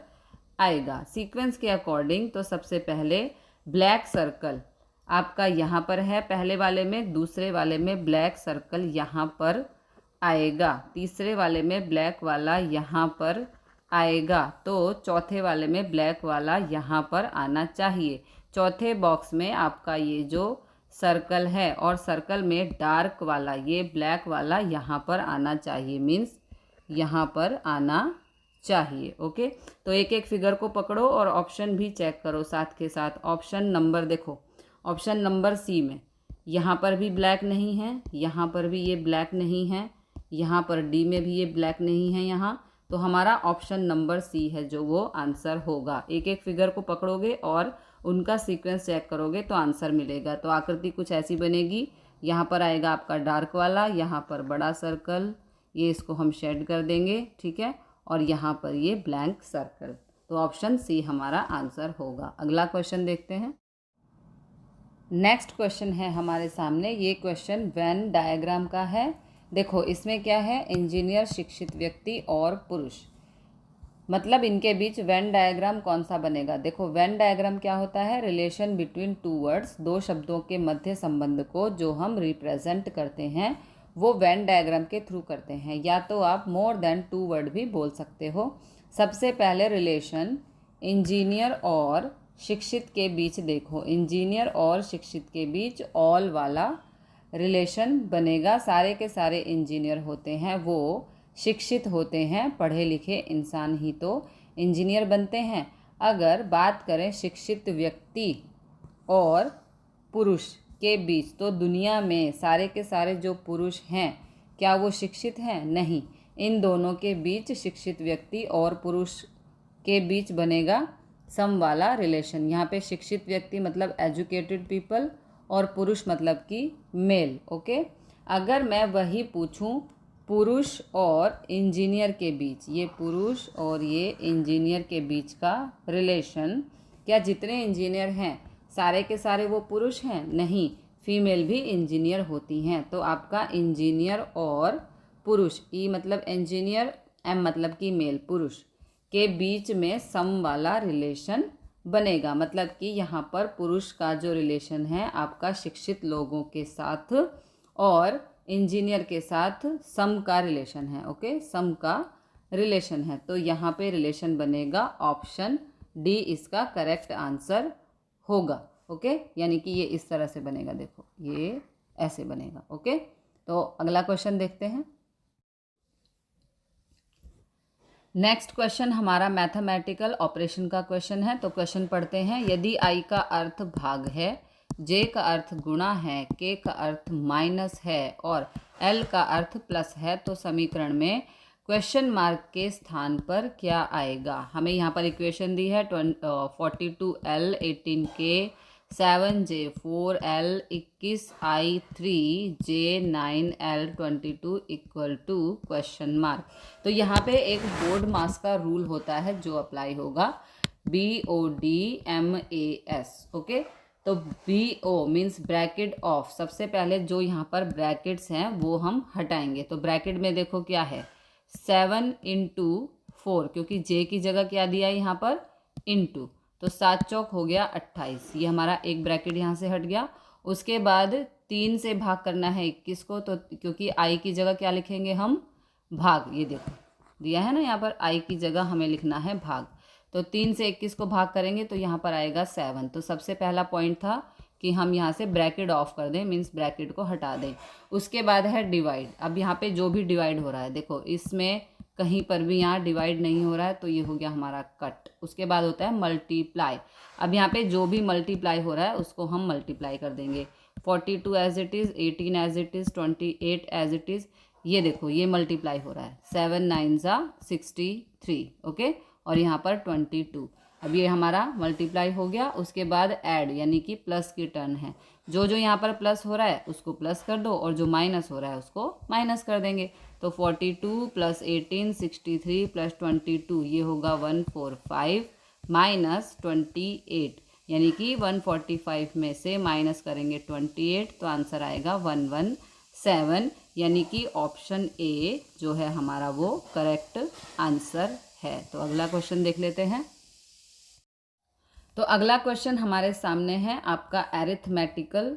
आएगा। सीक्वेंस के अकॉर्डिंग तो सबसे पहले ब्लैक सर्कल आपका यहाँ पर है पहले वाले में, दूसरे वाले में ब्लैक सर्कल यहाँ पर आएगा, तीसरे वाले में ब्लैक वाला यहाँ पर आएगा, तो चौथे वाले में ब्लैक वाला यहाँ पर आना चाहिए। चौथे बॉक्स में आपका ये जो सर्कल है और सर्कल में डार्क वाला ये ब्लैक वाला यहाँ पर आना चाहिए, मीन्स यहाँ पर आना चाहिए। ओके, तो एक एक फिगर को पकड़ो और ऑप्शन भी चेक करो साथ के साथ। ऑप्शन नंबर देखो, ऑप्शन नंबर सी में यहाँ पर भी ब्लैक नहीं है, यहाँ पर भी ये ब्लैक नहीं है, यहाँ पर डी में भी ये ब्लैक नहीं है यहाँ, तो हमारा ऑप्शन नंबर सी है जो वो आंसर होगा। एक एक फिगर को पकड़ोगे और उनका सीक्वेंस चेक करोगे तो आंसर मिलेगा। तो आकृति कुछ ऐसी बनेगी, यहाँ पर आएगा आपका डार्क वाला, यहाँ पर बड़ा सर्कल, ये इसको हम शेड कर देंगे, ठीक है, और यहाँ पर ये ब्लैंक सर्कल। तो ऑप्शन सी हमारा आंसर होगा। अगला क्वेश्चन देखते हैं। नेक्स्ट क्वेश्चन है हमारे सामने, ये क्वेश्चन वेन डायग्राम का है। देखो इसमें क्या है, इंजीनियर, शिक्षित व्यक्ति और पुरुष, मतलब इनके बीच वेन डायग्राम कौन सा बनेगा। देखो वेन डायग्राम क्या होता है, रिलेशन बिटवीन टू वर्ड्स, दो शब्दों के मध्य संबंध को जो हम रिप्रेजेंट करते हैं वो वेन डायग्राम के थ्रू करते हैं, या तो आप मोर देन टू वर्ड भी बोल सकते हो। सबसे पहले रिलेशन इंजीनियर और शिक्षित के बीच देखो, इंजीनियर और शिक्षित के बीच ऑल वाला रिलेशन बनेगा। सारे के सारे इंजीनियर होते हैं वो शिक्षित होते हैं, पढ़े लिखे इंसान ही तो इंजीनियर बनते हैं। अगर बात करें शिक्षित व्यक्ति और पुरुष के बीच, तो दुनिया में सारे के सारे जो पुरुष हैं क्या वो शिक्षित हैं? नहीं। इन दोनों के बीच, शिक्षित व्यक्ति और पुरुष के बीच बनेगा सम वाला रिलेशन। यहाँ पे शिक्षित व्यक्ति मतलब एजुकेटेड पीपल और पुरुष मतलब कि मेल। ओके, अगर मैं वही पूछूं पुरुष और इंजीनियर के बीच, ये पुरुष और ये इंजीनियर के बीच का रिलेशन, क्या जितने इंजीनियर हैं सारे के सारे वो पुरुष हैं? नहीं, फीमेल भी इंजीनियर होती हैं। तो आपका इंजीनियर और पुरुष, ई मतलब इंजीनियर, एम मतलब कि मेल, पुरुष के बीच में सम वाला रिलेशन बनेगा। मतलब कि यहाँ पर पुरुष का जो रिलेशन है आपका शिक्षित लोगों के साथ और इंजीनियर के साथ सम का रिलेशन है। ओके, सम का रिलेशन है, तो यहाँ पे रिलेशन बनेगा ऑप्शन डी इसका करेक्ट आंसर होगा। ओके, यानी कि ये इस तरह से बनेगा, देखो ये ऐसे बनेगा। ओके, तो अगला क्वेश्चन देखते हैं। नेक्स्ट क्वेश्चन हमारा मैथमेटिकल ऑपरेशन का क्वेश्चन है। तो क्वेश्चन पढ़ते हैं। यदि आई का अर्थ भाग है, जे का अर्थ गुणा है, के का अर्थ माइनस है और एल का अर्थ प्लस है, तो समीकरण में क्वेश्चन मार्क के स्थान पर क्या आएगा। हमें यहाँ पर इक्वेशन दी है 42L 18K 7J 4L 21I 3J 9L 22 equal to question mark. तो यहाँ पे एक बोर्ड मास का रूल होता है जो अप्लाई होगा, BODMAS। ओके, तो BO मीन्स ब्रैकेट ऑफ, सबसे पहले जो यहाँ पर ब्रैकेट्स हैं वो हम हटाएंगे। तो ब्रैकेट में देखो क्या है 7 × 4, क्योंकि J की जगह क्या दिया है यहाँ पर इंटू, तो 7 चौक हो गया 28, ये हमारा एक ब्रैकेट यहाँ से हट गया। उसके बाद 3 से भाग करना है 21 को, तो क्योंकि आई की जगह क्या लिखेंगे हम भाग, ये देखो दिया है ना यहाँ पर आई की जगह हमें लिखना है भाग। तो 3 से 21 को भाग करेंगे तो यहाँ पर आएगा 7। तो सबसे पहला पॉइंट था कि हम यहाँ से ब्रैकेट ऑफ कर दें, मीन्स ब्रैकेट को हटा दें। उसके बाद है डिवाइड। अब यहाँ पे जो भी डिवाइड हो रहा है, देखो इसमें कहीं पर भी यहाँ डिवाइड नहीं हो रहा है, तो ये हो गया हमारा कट। उसके बाद होता है मल्टीप्लाई। अब यहाँ पे जो भी मल्टीप्लाई हो रहा है उसको हम मल्टीप्लाई कर देंगे। 42 as it is, 18 as it is, 28 as it is. ये देखो ये मल्टीप्लाई हो रहा है, 7 9 63, ओके। और यहाँ पर 22। अब ये हमारा मल्टीप्लाई हो गया। उसके बाद ऐड, यानी कि प्लस की टर्न है। जो जो यहाँ पर प्लस हो रहा है उसको प्लस कर दो, और जो माइनस हो रहा है उसको माइनस कर देंगे। तो 42 + 18 63 + 22, ये होगा 145 माइनस 28, यानी कि 145 में से माइनस करेंगे 28, तो आंसर आएगा 117, यानी कि ऑप्शन ए जो है हमारा वो करेक्ट आंसर है। तो अगला क्वेश्चन देख लेते हैं। तो अगला क्वेश्चन हमारे सामने है आपका अरिथमेटिकल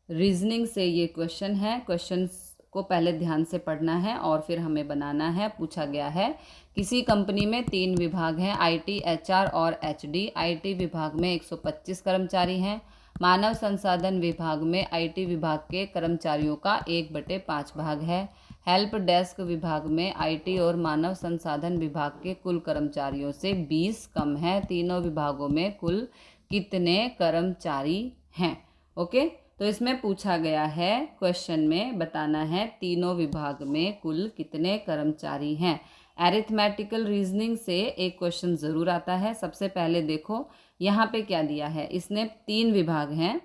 रीजनिंग से ये क्वेश्चन है। क्वेश्चन को पहले ध्यान से पढ़ना है और फिर हमें बनाना है। पूछा गया है किसी कंपनी में 3 विभाग हैं, आईटी, एचआर और एचडी। आईटी विभाग में 125 कर्मचारी हैं। मानव संसाधन विभाग में आईटी विभाग के कर्मचारियों का 1/5 भाग है। हेल्प डेस्क विभाग में आईटी और मानव संसाधन विभाग के कुल कर्मचारियों से 20 कम है। तीनों विभागों में कुल कितने कर्मचारी हैं? ओके, तो इसमें पूछा गया है, क्वेश्चन में बताना है तीनों विभाग में कुल कितने कर्मचारी हैं। एरिथमेटिकल रीजनिंग से एक क्वेश्चन ज़रूर आता है। सबसे पहले देखो यहाँ पे क्या दिया है, इसने 3 विभाग हैं,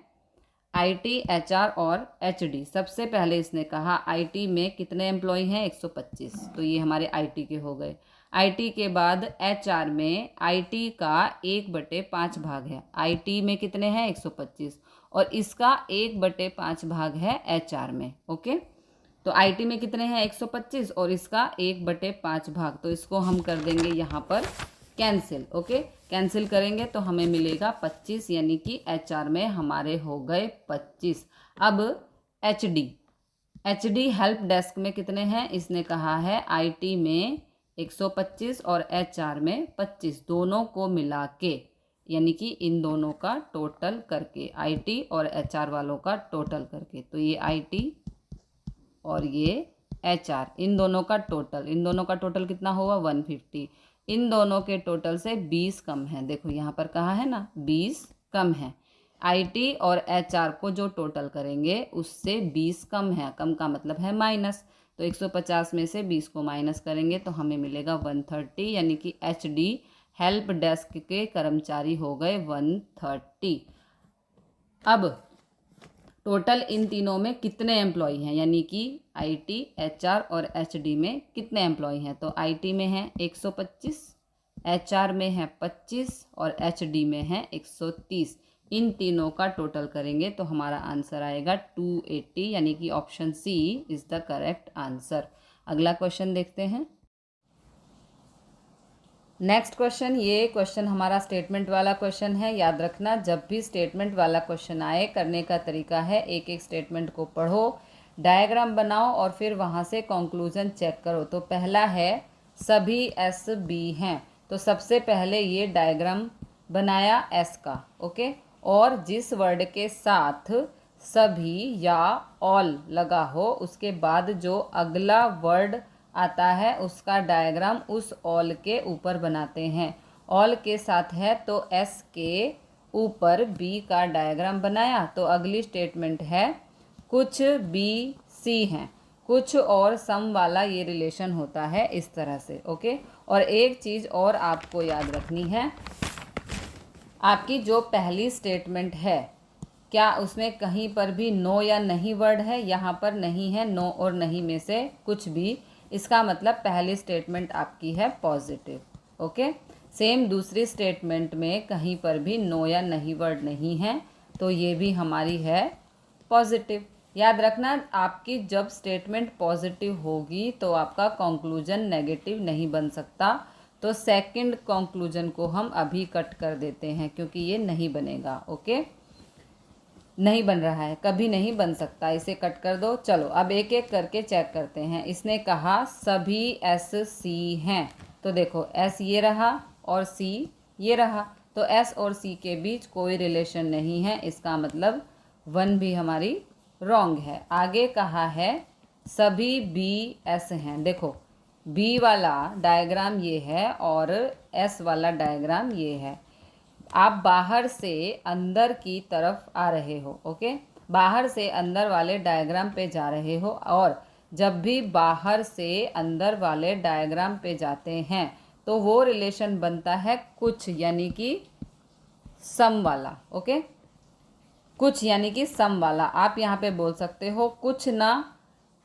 आईटी, एचआर और एचडी। सबसे पहले इसने कहा आईटी में कितने एम्प्लॉय हैं, 125, तो ये हमारे आईटी के हो गए। आईटी के बाद एचआर में आईटी का 1/5 भाग है। आईटी में कितने हैं, 125, और इसका 1/5 भाग है एचआर में। ओके, तो आईटी में कितने हैं, 125, और इसका 1/5 भाग, तो इसको हम कर देंगे यहाँ पर कैंसिल। ओके, कैंसिल करेंगे तो हमें मिलेगा 25, यानी कि एचआर में हमारे हो गए 25। अब एचडी हेल्प डेस्क में कितने हैं, इसने कहा है आईटी में 125 और एचआर में 25, दोनों को मिला के, यानी कि इन दोनों का टोटल करके, आईटी और एचआर वालों का टोटल करके, तो ये आईटी और ये एचआर, इन दोनों का टोटल कितना होगा, 150। इन दोनों के टोटल से 20 कम है। देखो यहाँ पर कहा है ना 20 कम है। आईटी और एचआर को जो टोटल करेंगे उससे 20 कम है। कम का मतलब है माइनस, तो 150 में से 20 को माइनस करेंगे तो हमें मिलेगा 130, यानी कि एचडी हेल्प डेस्क के कर्मचारी हो गए 130। अब टोटल इन तीनों में कितने एम्प्लॉय हैं, यानी कि आईटी, एचआर और एचडी में कितने एम्प्लॉय हैं, तो आईटी में है 125, एचआर में है 25 और एचडी में है 130। इन तीनों का टोटल करेंगे तो हमारा आंसर आएगा 280, यानी कि option C is the correct answer. अगला क्वेश्चन देखते हैं। नेक्स्ट क्वेश्चन, ये क्वेश्चन हमारा स्टेटमेंट वाला क्वेश्चन है। याद रखना, जब भी स्टेटमेंट वाला क्वेश्चन आए, करने का तरीका है एक एक स्टेटमेंट को पढ़ो, डायग्राम बनाओ और फिर वहाँ से कंक्लूजन चेक करो। तो पहला है सभी एस बी हैं, तो सबसे पहले ये डायग्राम बनाया एस का, ओके, और जिस वर्ड के साथ सभी या ऑल लगा हो उसके बाद जो अगला वर्ड आता है उसका डायग्राम उस ऑल के ऊपर बनाते हैं। ऑल के साथ है तो एस के ऊपर बी का डायग्राम बनाया। तो अगली स्टेटमेंट है कुछ बी सी हैं, कुछ और सम वाला ये रिलेशन होता है इस तरह से, ओके। और एक चीज़ और आपको याद रखनी है, आपकी जो पहली स्टेटमेंट है क्या उसमें कहीं पर भी नो या नहीं वर्ड है, यहाँ पर नहीं है, नो और नहीं में से कुछ भी, इसका मतलब पहली स्टेटमेंट आपकी है पॉजिटिव, ओके। सेम दूसरी स्टेटमेंट में कहीं पर भी नो या नहीं वर्ड नहीं है, तो ये भी हमारी है पॉजिटिव। याद रखना, आपकी जब स्टेटमेंट पॉजिटिव होगी तो आपका कंक्लूजन नेगेटिव नहीं बन सकता। तो सेकंड कंक्लूजन को हम अभी कट कर देते हैं क्योंकि ये नहीं बनेगा, ओके, नहीं बन रहा है, कभी नहीं बन सकता, इसे कट कर दो। चलो अब एक एक करके चेक करते हैं। इसने कहा सभी एस सी हैं, तो देखो एस ये रहा और सी ये रहा, तो एस और सी के बीच कोई रिलेशन नहीं है, इसका मतलब 1 भी हमारी रॉन्ग है। आगे कहा है सभी बी एस हैं। देखो बी वाला डायग्राम ये है और एस वाला डायग्राम ये है। आप बाहर से अंदर की तरफ आ रहे हो, ओके, बाहर से अंदर वाले डायग्राम पे जा रहे हो, और जब भी बाहर से अंदर वाले डायग्राम पे जाते हैं तो वो रिलेशन बनता है कुछ यानी कि सम वाला, ओके, कुछ यानी कि सम वाला। आप यहाँ पे बोल सकते हो कुछ ना,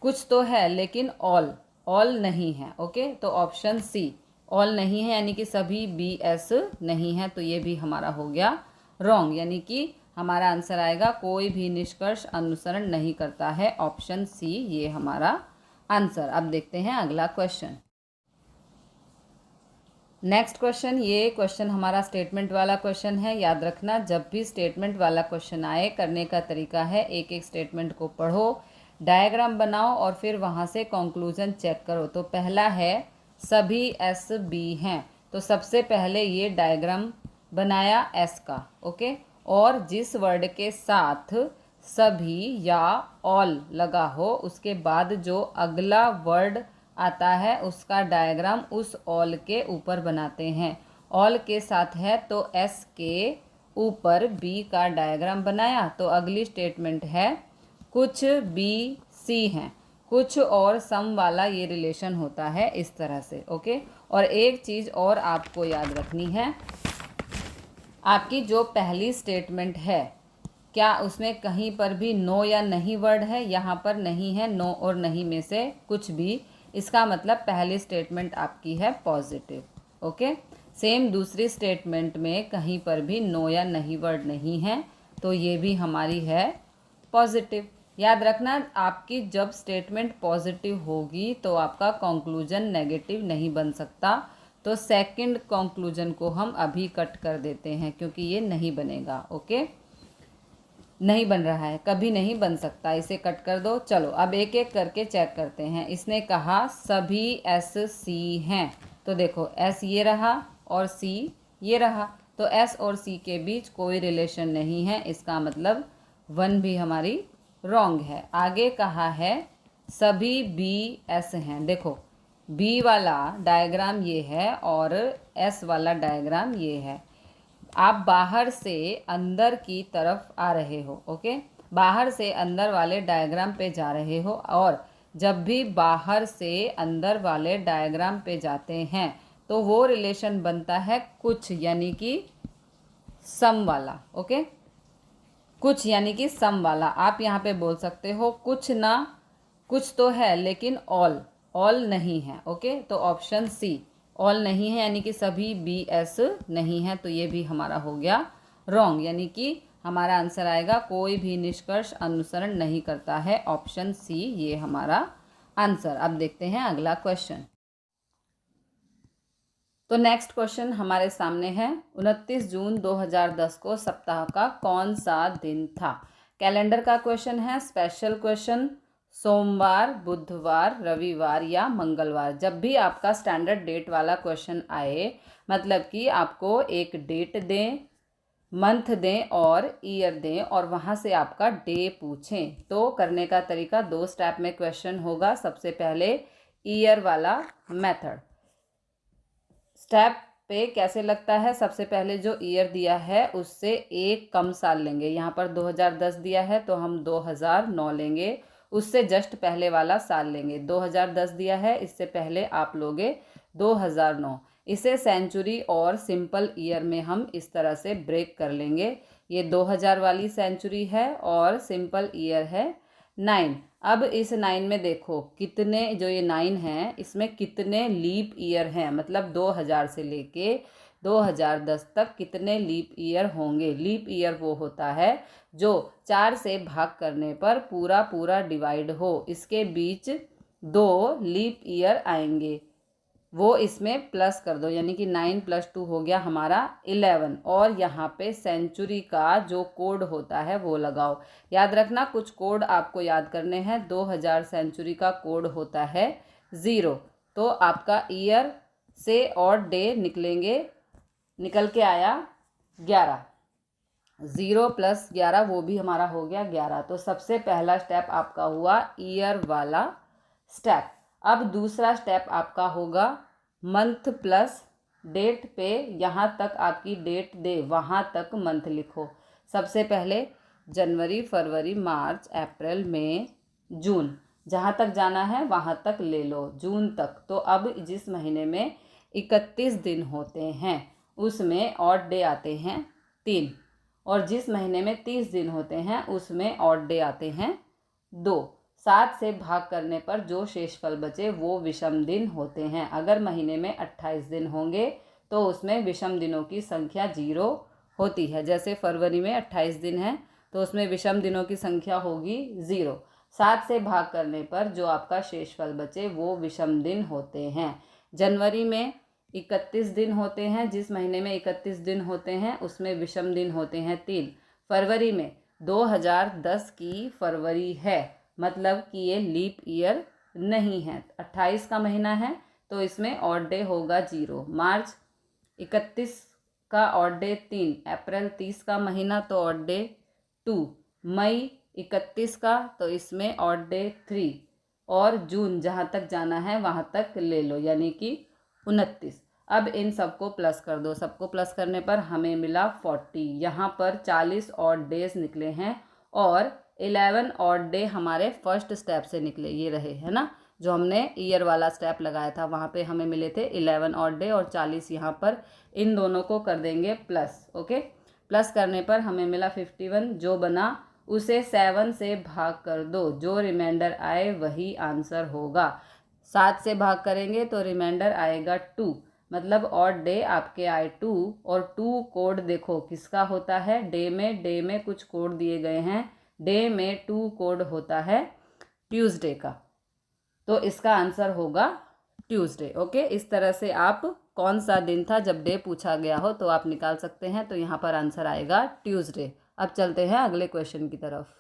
कुछ तो है लेकिन ऑल, ऑल नहीं है, ओके। तो ऑप्शन सी ऑल नहीं है यानी कि सभी बी एस नहीं है, तो ये भी हमारा हो गया रॉन्ग, यानी कि हमारा आंसर आएगा कोई भी निष्कर्ष अनुसरण नहीं करता है, ऑप्शन सी ये हमारा आंसर। अब देखते हैं अगला क्वेश्चन। नेक्स्ट क्वेश्चन, ये क्वेश्चन हमारा स्टेटमेंट वाला क्वेश्चन है। याद रखना जब भी स्टेटमेंट वाला क्वेश्चन आए, करने का तरीका है एक एक स्टेटमेंट को पढ़ो, डायग्राम बनाओ और फिर वहाँ से कंक्लूजन चेक करो। तो पहला है सभी एस बी हैं, तो सबसे पहले ये डायग्राम बनाया एस का, ओके, और जिस वर्ड के साथ सभी या ऑल लगा हो उसके बाद जो अगला वर्ड आता है उसका डायग्राम उस ऑल के ऊपर बनाते हैं। ऑल के साथ है तो एस के ऊपर बी का डायग्राम बनाया, तो अगली स्टेटमेंट है कुछ बी सी हैं, कुछ और सम वाला ये रिलेशन होता है इस तरह से, ओके। और एक चीज़ और आपको याद रखनी है, आपकी जो पहली स्टेटमेंट है क्या उसमें कहीं पर भी नो या नहीं वर्ड है? यहाँ पर नहीं है, नो और नहीं में से कुछ भी, इसका मतलब पहली स्टेटमेंट आपकी है पॉजिटिव, ओके। सेम दूसरी स्टेटमेंट में कहीं पर भी नो या नहीं वर्ड नहीं है, तो ये भी हमारी है पॉजिटिव। याद रखना आपकी जब स्टेटमेंट पॉजिटिव होगी तो आपका कंक्लूजन नेगेटिव नहीं बन सकता। तो सेकंड कंक्लूजन को हम अभी कट कर देते हैं क्योंकि ये नहीं बनेगा, ओके, नहीं बन रहा है, कभी नहीं बन सकता, इसे कट कर दो। चलो अब एक एक करके चेक करते हैं। इसने कहा सभी एस सी हैं, तो देखो एस ये रहा और सी ये रहा, तो एस और सी के बीच कोई रिलेशन नहीं है, इसका मतलब 1 भी हमारी रॉन्ग है। आगे कहा है सभी बी एस हैं, देखो बी वाला डायग्राम ये है और एस वाला डायग्राम ये है। आप बाहर से अंदर की तरफ आ रहे हो, ओके, बाहर से अंदर वाले डायग्राम पे जा रहे हो, और जब भी बाहर से अंदर वाले डायग्राम पे जाते हैं तो वो रिलेशन बनता है कुछ यानी कि सम वाला, ओके, कुछ यानी कि सम वाला। आप यहाँ पे बोल सकते हो कुछ ना, कुछ तो है लेकिन ऑल, ऑल नहीं है, ओके। तो ऑप्शन सी ऑल नहीं है यानी कि सभी बी एस नहीं है, तो ये भी हमारा हो गया रॉन्ग, यानी कि हमारा आंसर आएगा कोई भी निष्कर्ष अनुसरण नहीं करता है, ऑप्शन सी ये हमारा आंसर। अब देखते हैं अगला क्वेश्चन। तो नेक्स्ट क्वेश्चन हमारे सामने है 29 जून 2010 को सप्ताह का कौन सा दिन था? कैलेंडर का क्वेश्चन है, स्पेशल क्वेश्चन, सोमवार, बुधवार, रविवार या मंगलवार। जब भी आपका स्टैंडर्ड डेट वाला क्वेश्चन आए, मतलब कि आपको एक डेट दें, मंथ दें और ईयर दें और वहाँ से आपका डे पूछें, तो करने का तरीका 2 स्टेप में क्वेश्चन होगा। सबसे पहले ईयर वाला मेथड। स्टेप पे कैसे लगता है, सबसे पहले जो ईयर दिया है उससे एक कम साल लेंगे। यहाँ पर 2010 दिया है तो हम 2009 लेंगे, उससे जस्ट पहले वाला साल लेंगे। 2010 दिया है, इससे पहले आप लोगे 2009। इसे सेंचुरी और सिंपल ईयर में हम इस तरह से ब्रेक कर लेंगे। ये 2000 वाली सेंचुरी है और सिंपल ईयर है 9। अब इस 9 में देखो कितने, जो ये 9 हैं इसमें कितने लीप ईयर हैं, मतलब 2000 से लेके 2010 तक कितने लीप ईयर होंगे। लीप ईयर वो होता है जो 4 से भाग करने पर पूरा पूरा डिवाइड हो, इसके बीच 2 लीप ईयर आएंगे, वो इसमें प्लस कर दो, यानी कि 9 + 2 हो गया हमारा 11। और यहाँ पे सेंचुरी का जो कोड होता है वो लगाओ। याद रखना कुछ कोड आपको याद करने हैं। 2000 सेंचुरी का कोड होता है 0, तो आपका ईयर से और डे निकलेंगे, निकल के आया 11, 0 + 11 वो भी हमारा हो गया 11। तो सबसे पहला स्टेप आपका हुआ ईयर वाला स्टेप। अब दूसरा स्टेप आपका होगा मंथ प्लस डेट पे, यहाँ तक आपकी डेट दे वहाँ तक मंथ लिखो। सबसे पहले जनवरी, फरवरी, मार्च, अप्रैल, मई, जून, जहाँ तक जाना है वहाँ तक ले लो, जून तक। तो अब जिस महीने में 31 दिन होते हैं उसमें ऑड डे आते हैं 3, और जिस महीने में 30 दिन होते हैं उसमें ऑड डे आते हैं 2। 7 से भाग करने पर जो शेषफल बचे वो विषम दिन होते हैं। अगर महीने में 28 दिन होंगे तो उसमें विषम दिनों की संख्या 0 होती है। जैसे फरवरी में 28 दिन है तो उसमें विषम दिनों की संख्या होगी 0। 7 से भाग करने पर जो आपका शेषफल बचे वो विषम दिन होते हैं। जनवरी में 31 दिन होते हैं, जिस महीने में 31 दिन होते हैं उसमें विषम दिन होते हैं 3। फरवरी में 2010 की फरवरी है, मतलब कि ये लीप ईयर नहीं है, 28 का महीना है तो इसमें ऑड डे होगा 0। मार्च 31 का ऑड डे 3, अप्रैल 30 का महीना तो ऑड डे 2, मई 31 का तो इसमें ऑड डे 3, और जून जहाँ तक जाना है वहाँ तक ले लो यानी कि 29। अब इन सबको प्लस कर दो, सबको प्लस करने पर हमें मिला 40। यहाँ पर 40 ऑड डेज निकले हैं और 11 ऑड डे हमारे फर्स्ट स्टेप से निकले, ये रहे है ना, जो हमने ईयर वाला स्टेप लगाया था वहाँ पे हमें मिले थे 11 ऑड डे और 40 यहाँ पर। इन दोनों को कर देंगे प्लस। ओके, प्लस करने पर हमें मिला 51, जो बना उसे 7 से भाग कर दो, जो रिमाइंडर आए वही आंसर होगा। 7 से भाग करेंगे तो रिमाइंडर आएगा 2, मतलब ऑड डे आपके आए 2, और 2 कोड देखो किसका होता है, डे में कुछ कोड दिए गए हैं, डे में 2 कोड होता है ट्यूसडे का, तो इसका आंसर होगा ट्यूसडे। ओके, इस तरह से आप कौन सा दिन था जब डे पूछा गया हो तो आप निकाल सकते हैं। तो यहाँ पर आंसर आएगा ट्यूसडे। अब चलते हैं अगले क्वेश्चन की तरफ।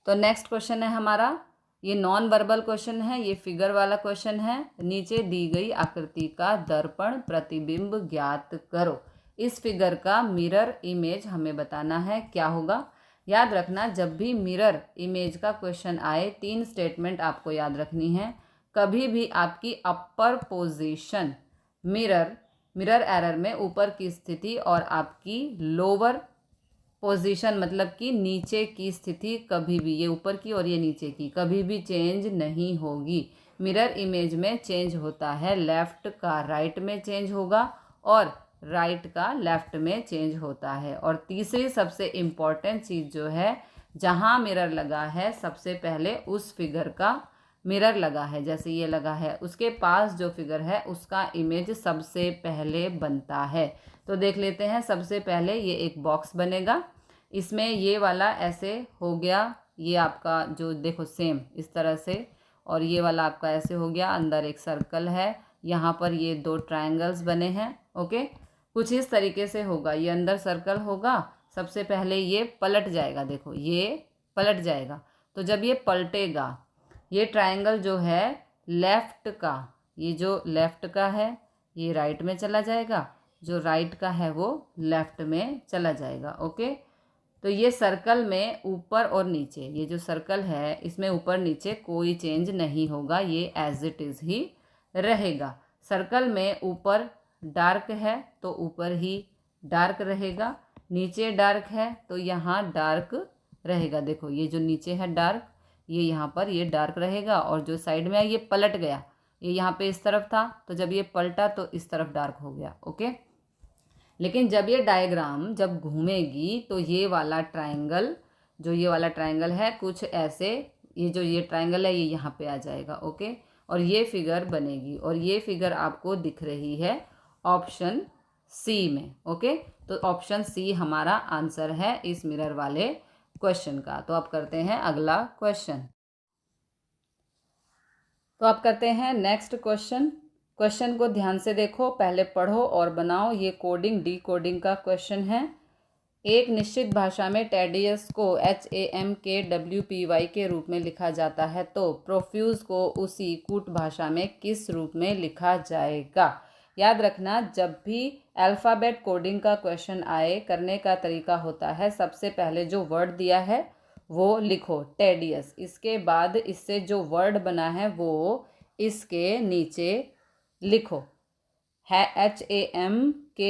तो नेक्स्ट क्वेश्चन है हमारा, ये नॉन वर्बल क्वेश्चन है, ये फिगर वाला क्वेश्चन है। नीचे दी गई आकृति का दर्पण प्रतिबिंब ज्ञात करो। इस फिगर का मिरर इमेज हमें बताना है, क्या होगा। याद रखना, जब भी मिरर इमेज का क्वेश्चन आए 3 स्टेटमेंट आपको याद रखनी है। कभी भी आपकी अपर पोजीशन मिरर एरर में ऊपर की स्थिति और आपकी लोअर पोजीशन मतलब कि नीचे की स्थिति कभी भी, ये ऊपर की और ये नीचे की, कभी भी चेंज नहीं होगी। मिरर इमेज में चेंज होता है, लेफ्ट का राइट में चेंज होगा और राइट का लेफ्ट में चेंज होता है। और तीसरी सबसे इम्पॉर्टेंट चीज़ जो है, जहाँ मिरर लगा है सबसे पहले उस फिगर का मिरर लगा है, जैसे ये लगा है, उसके पास जो फिगर है उसका इमेज सबसे पहले बनता है। तो देख लेते हैं, सबसे पहले ये एक बॉक्स बनेगा, इसमें ये वाला ऐसे हो गया, ये आपका जो देखो सेम इस तरह से, और ये वाला आपका ऐसे हो गया, अंदर एक सर्कल है, यहाँ पर ये 2 ट्रायंगल्स बने हैं। ओके, कुछ इस तरीके से होगा, ये अंदर सर्कल होगा, सबसे पहले ये पलट जाएगा, देखो ये पलट जाएगा। तो जब ये पलटेगा, ये ट्रायंगल जो है लेफ़्ट का, ये जो लेफ़्ट का है ये राइट में चला जाएगा, जो राइट का है वो लेफ़्ट में चला जाएगा। ओके, तो ये सर्कल में ऊपर और नीचे, ये जो सर्कल है इसमें ऊपर नीचे कोई चेंज नहीं होगा, ये एज इट इज़ ही रहेगा। सर्कल में ऊपर डार्क है तो ऊपर ही डार्क रहेगा, नीचे डार्क है तो यहाँ डार्क रहेगा। देखो ये जो नीचे है डार्क, ये यहाँ पर ये डार्क रहेगा, और जो साइड में है ये पलट गया, ये यहाँ पे इस तरफ था तो जब ये पलटा तो इस तरफ डार्क हो गया। ओके, लेकिन जब ये डायग्राम जब घूमेगी तो ये वाला ट्रायंगल, जो ये वाला ट्रायंगल है कुछ ऐसे, ये जो ये ट्रायंगल है ये यहाँ पे आ जाएगा। ओके, और ये फिगर बनेगी, और ये फिगर आपको दिख रही है ऑप्शन सी में। ओके, तो ऑप्शन सी हमारा आंसर है इस मिरर वाले क्वेश्चन का। तो अब करते हैं अगला क्वेश्चन। तो अब करते हैं नेक्स्ट क्वेश्चन। क्वेश्चन को ध्यान से देखो, पहले पढ़ो और बनाओ। ये कोडिंग डी कोडिंग का क्वेश्चन है। एक निश्चित भाषा में टेडियस को HAMKWPY के रूप में लिखा जाता है, तो प्रोफ्यूज को उसी कूट भाषा में किस रूप में लिखा जाएगा। याद रखना, जब भी अल्फ़ाबेट कोडिंग का क्वेश्चन आए, करने का तरीका होता है सबसे पहले जो वर्ड दिया है वो लिखो, टेडियस। इसके बाद इससे जो वर्ड बना है वो इसके नीचे लिखो, है HAMKWPY।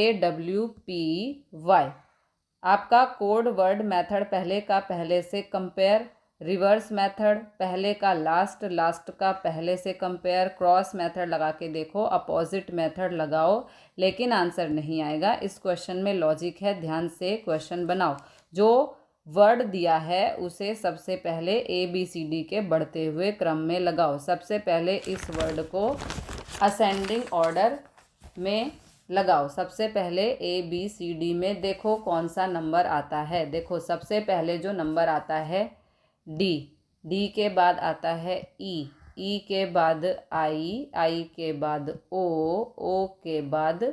आपका कोड वर्ड मेथड पहले का पहले से कंपेयर, रिवर्स मेथड पहले का लास्ट, लास्ट का पहले से कंपेयर, क्रॉस मेथड लगा के देखो, अपोजिट मेथड लगाओ, लेकिन आंसर नहीं आएगा। इस क्वेश्चन में लॉजिक है, ध्यान से क्वेश्चन बनाओ। जो वर्ड दिया है उसे सबसे पहले ABCD के बढ़ते हुए क्रम में लगाओ। सबसे पहले इस वर्ड को असेंडिंग ऑर्डर में लगाओ। सबसे पहले ABCD में देखो कौन सा नंबर आता है। देखो सबसे पहले जो नंबर आता है D, D के बाद आता है E, E के बाद I, I के बाद O, O के बाद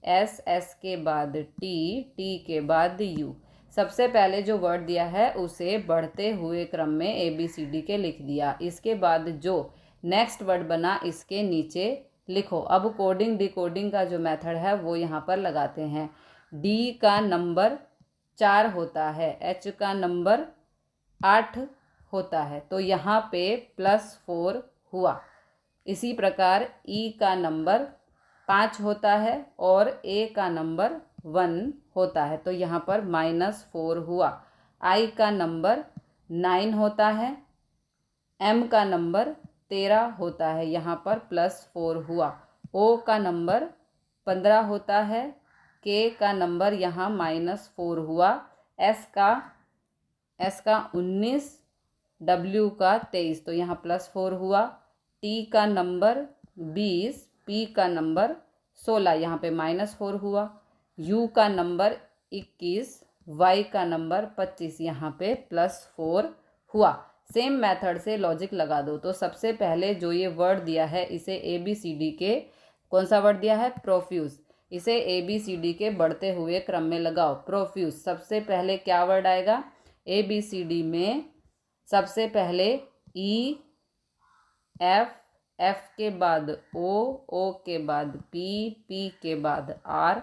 S, S के बाद T, T के बाद U। सबसे पहले जो वर्ड दिया है उसे बढ़ते हुए क्रम में ABCD के लिख दिया। इसके बाद जो नेक्स्ट वर्ड बना इसके नीचे लिखो। अब कोडिंग डिकोडिंग का जो मेथड है वो यहाँ पर लगाते हैं। D का नंबर 4 होता है, H का नंबर 8 होता है, तो यहाँ पे +4 हुआ। इसी प्रकार E का नंबर 5 होता है और A का नंबर 1 होता है, तो यहाँ पर -4 हुआ। I का नंबर 9 होता है, M का नंबर 13 होता है, यहाँ पर +4 हुआ। O का नंबर 15 होता है, K का नंबर यहाँ -4 हुआ। S का 19, W का 23, तो यहाँ +4 हुआ। T का नंबर 20, P का नंबर 16, यहाँ पे -4 हुआ। U का नंबर 21, Y का नंबर 25, यहाँ पे +4 हुआ। सेम मेथड से लॉजिक लगा दो। तो सबसे पहले जो ये वर्ड दिया है इसे ABCD के, कौन सा वर्ड दिया है? प्रोफ्यूज। इसे ABCD के बढ़ते हुए क्रम में लगाओ। प्रोफ्यूज, सबसे पहले क्या वर्ड आएगा? ABCD में सबसे पहले E, F, F के बाद O, O के बाद P, P के बाद R,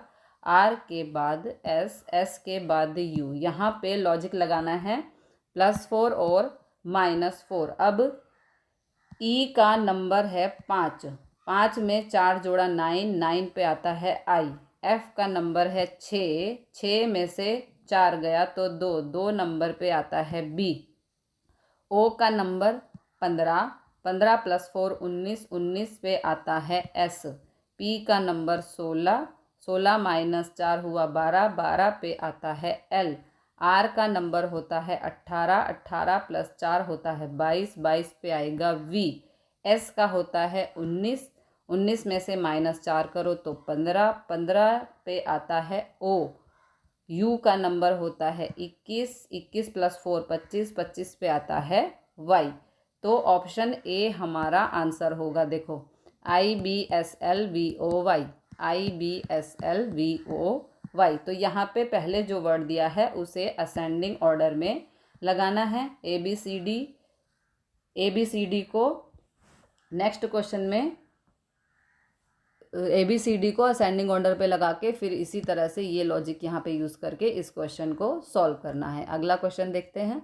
R के बाद S, S के बाद U। यहाँ पे लॉजिक लगाना है +4 और -4। अब E का नंबर है 5, 5 में 4 जोड़ा 9, 9 पे आता है I। F का नंबर है 6, 6 में से 4 गया तो 2, 2 नंबर पे आता है B। O का नंबर 15, 15 + 4 19, 19 पे आता है S। P का नंबर 16, 16 - 4 हुआ 12, 12 पे आता है L। R का नंबर होता है 18, 18 + 4 होता है 22, 22 पे आएगा V। S का होता है 19, 19 में से -4 करो तो 15, 15 पे आता है O। U का नंबर होता है 21, 21 + 4 25, 25 पे आता है Y। तो ऑप्शन A हमारा आंसर होगा। देखो IBSLVOY, IBSLVOY। तो यहाँ पे पहले जो वर्ड दिया है उसे असेंडिंग ऑर्डर में लगाना है। ABCD को नेक्स्ट क्वेश्चन में ABCD को असेंडिंग ऑर्डर पे लगा के फिर इसी तरह से ये लॉजिक यहाँ पे यूज़ करके इस क्वेश्चन को सॉल्व करना है। अगला क्वेश्चन देखते हैं।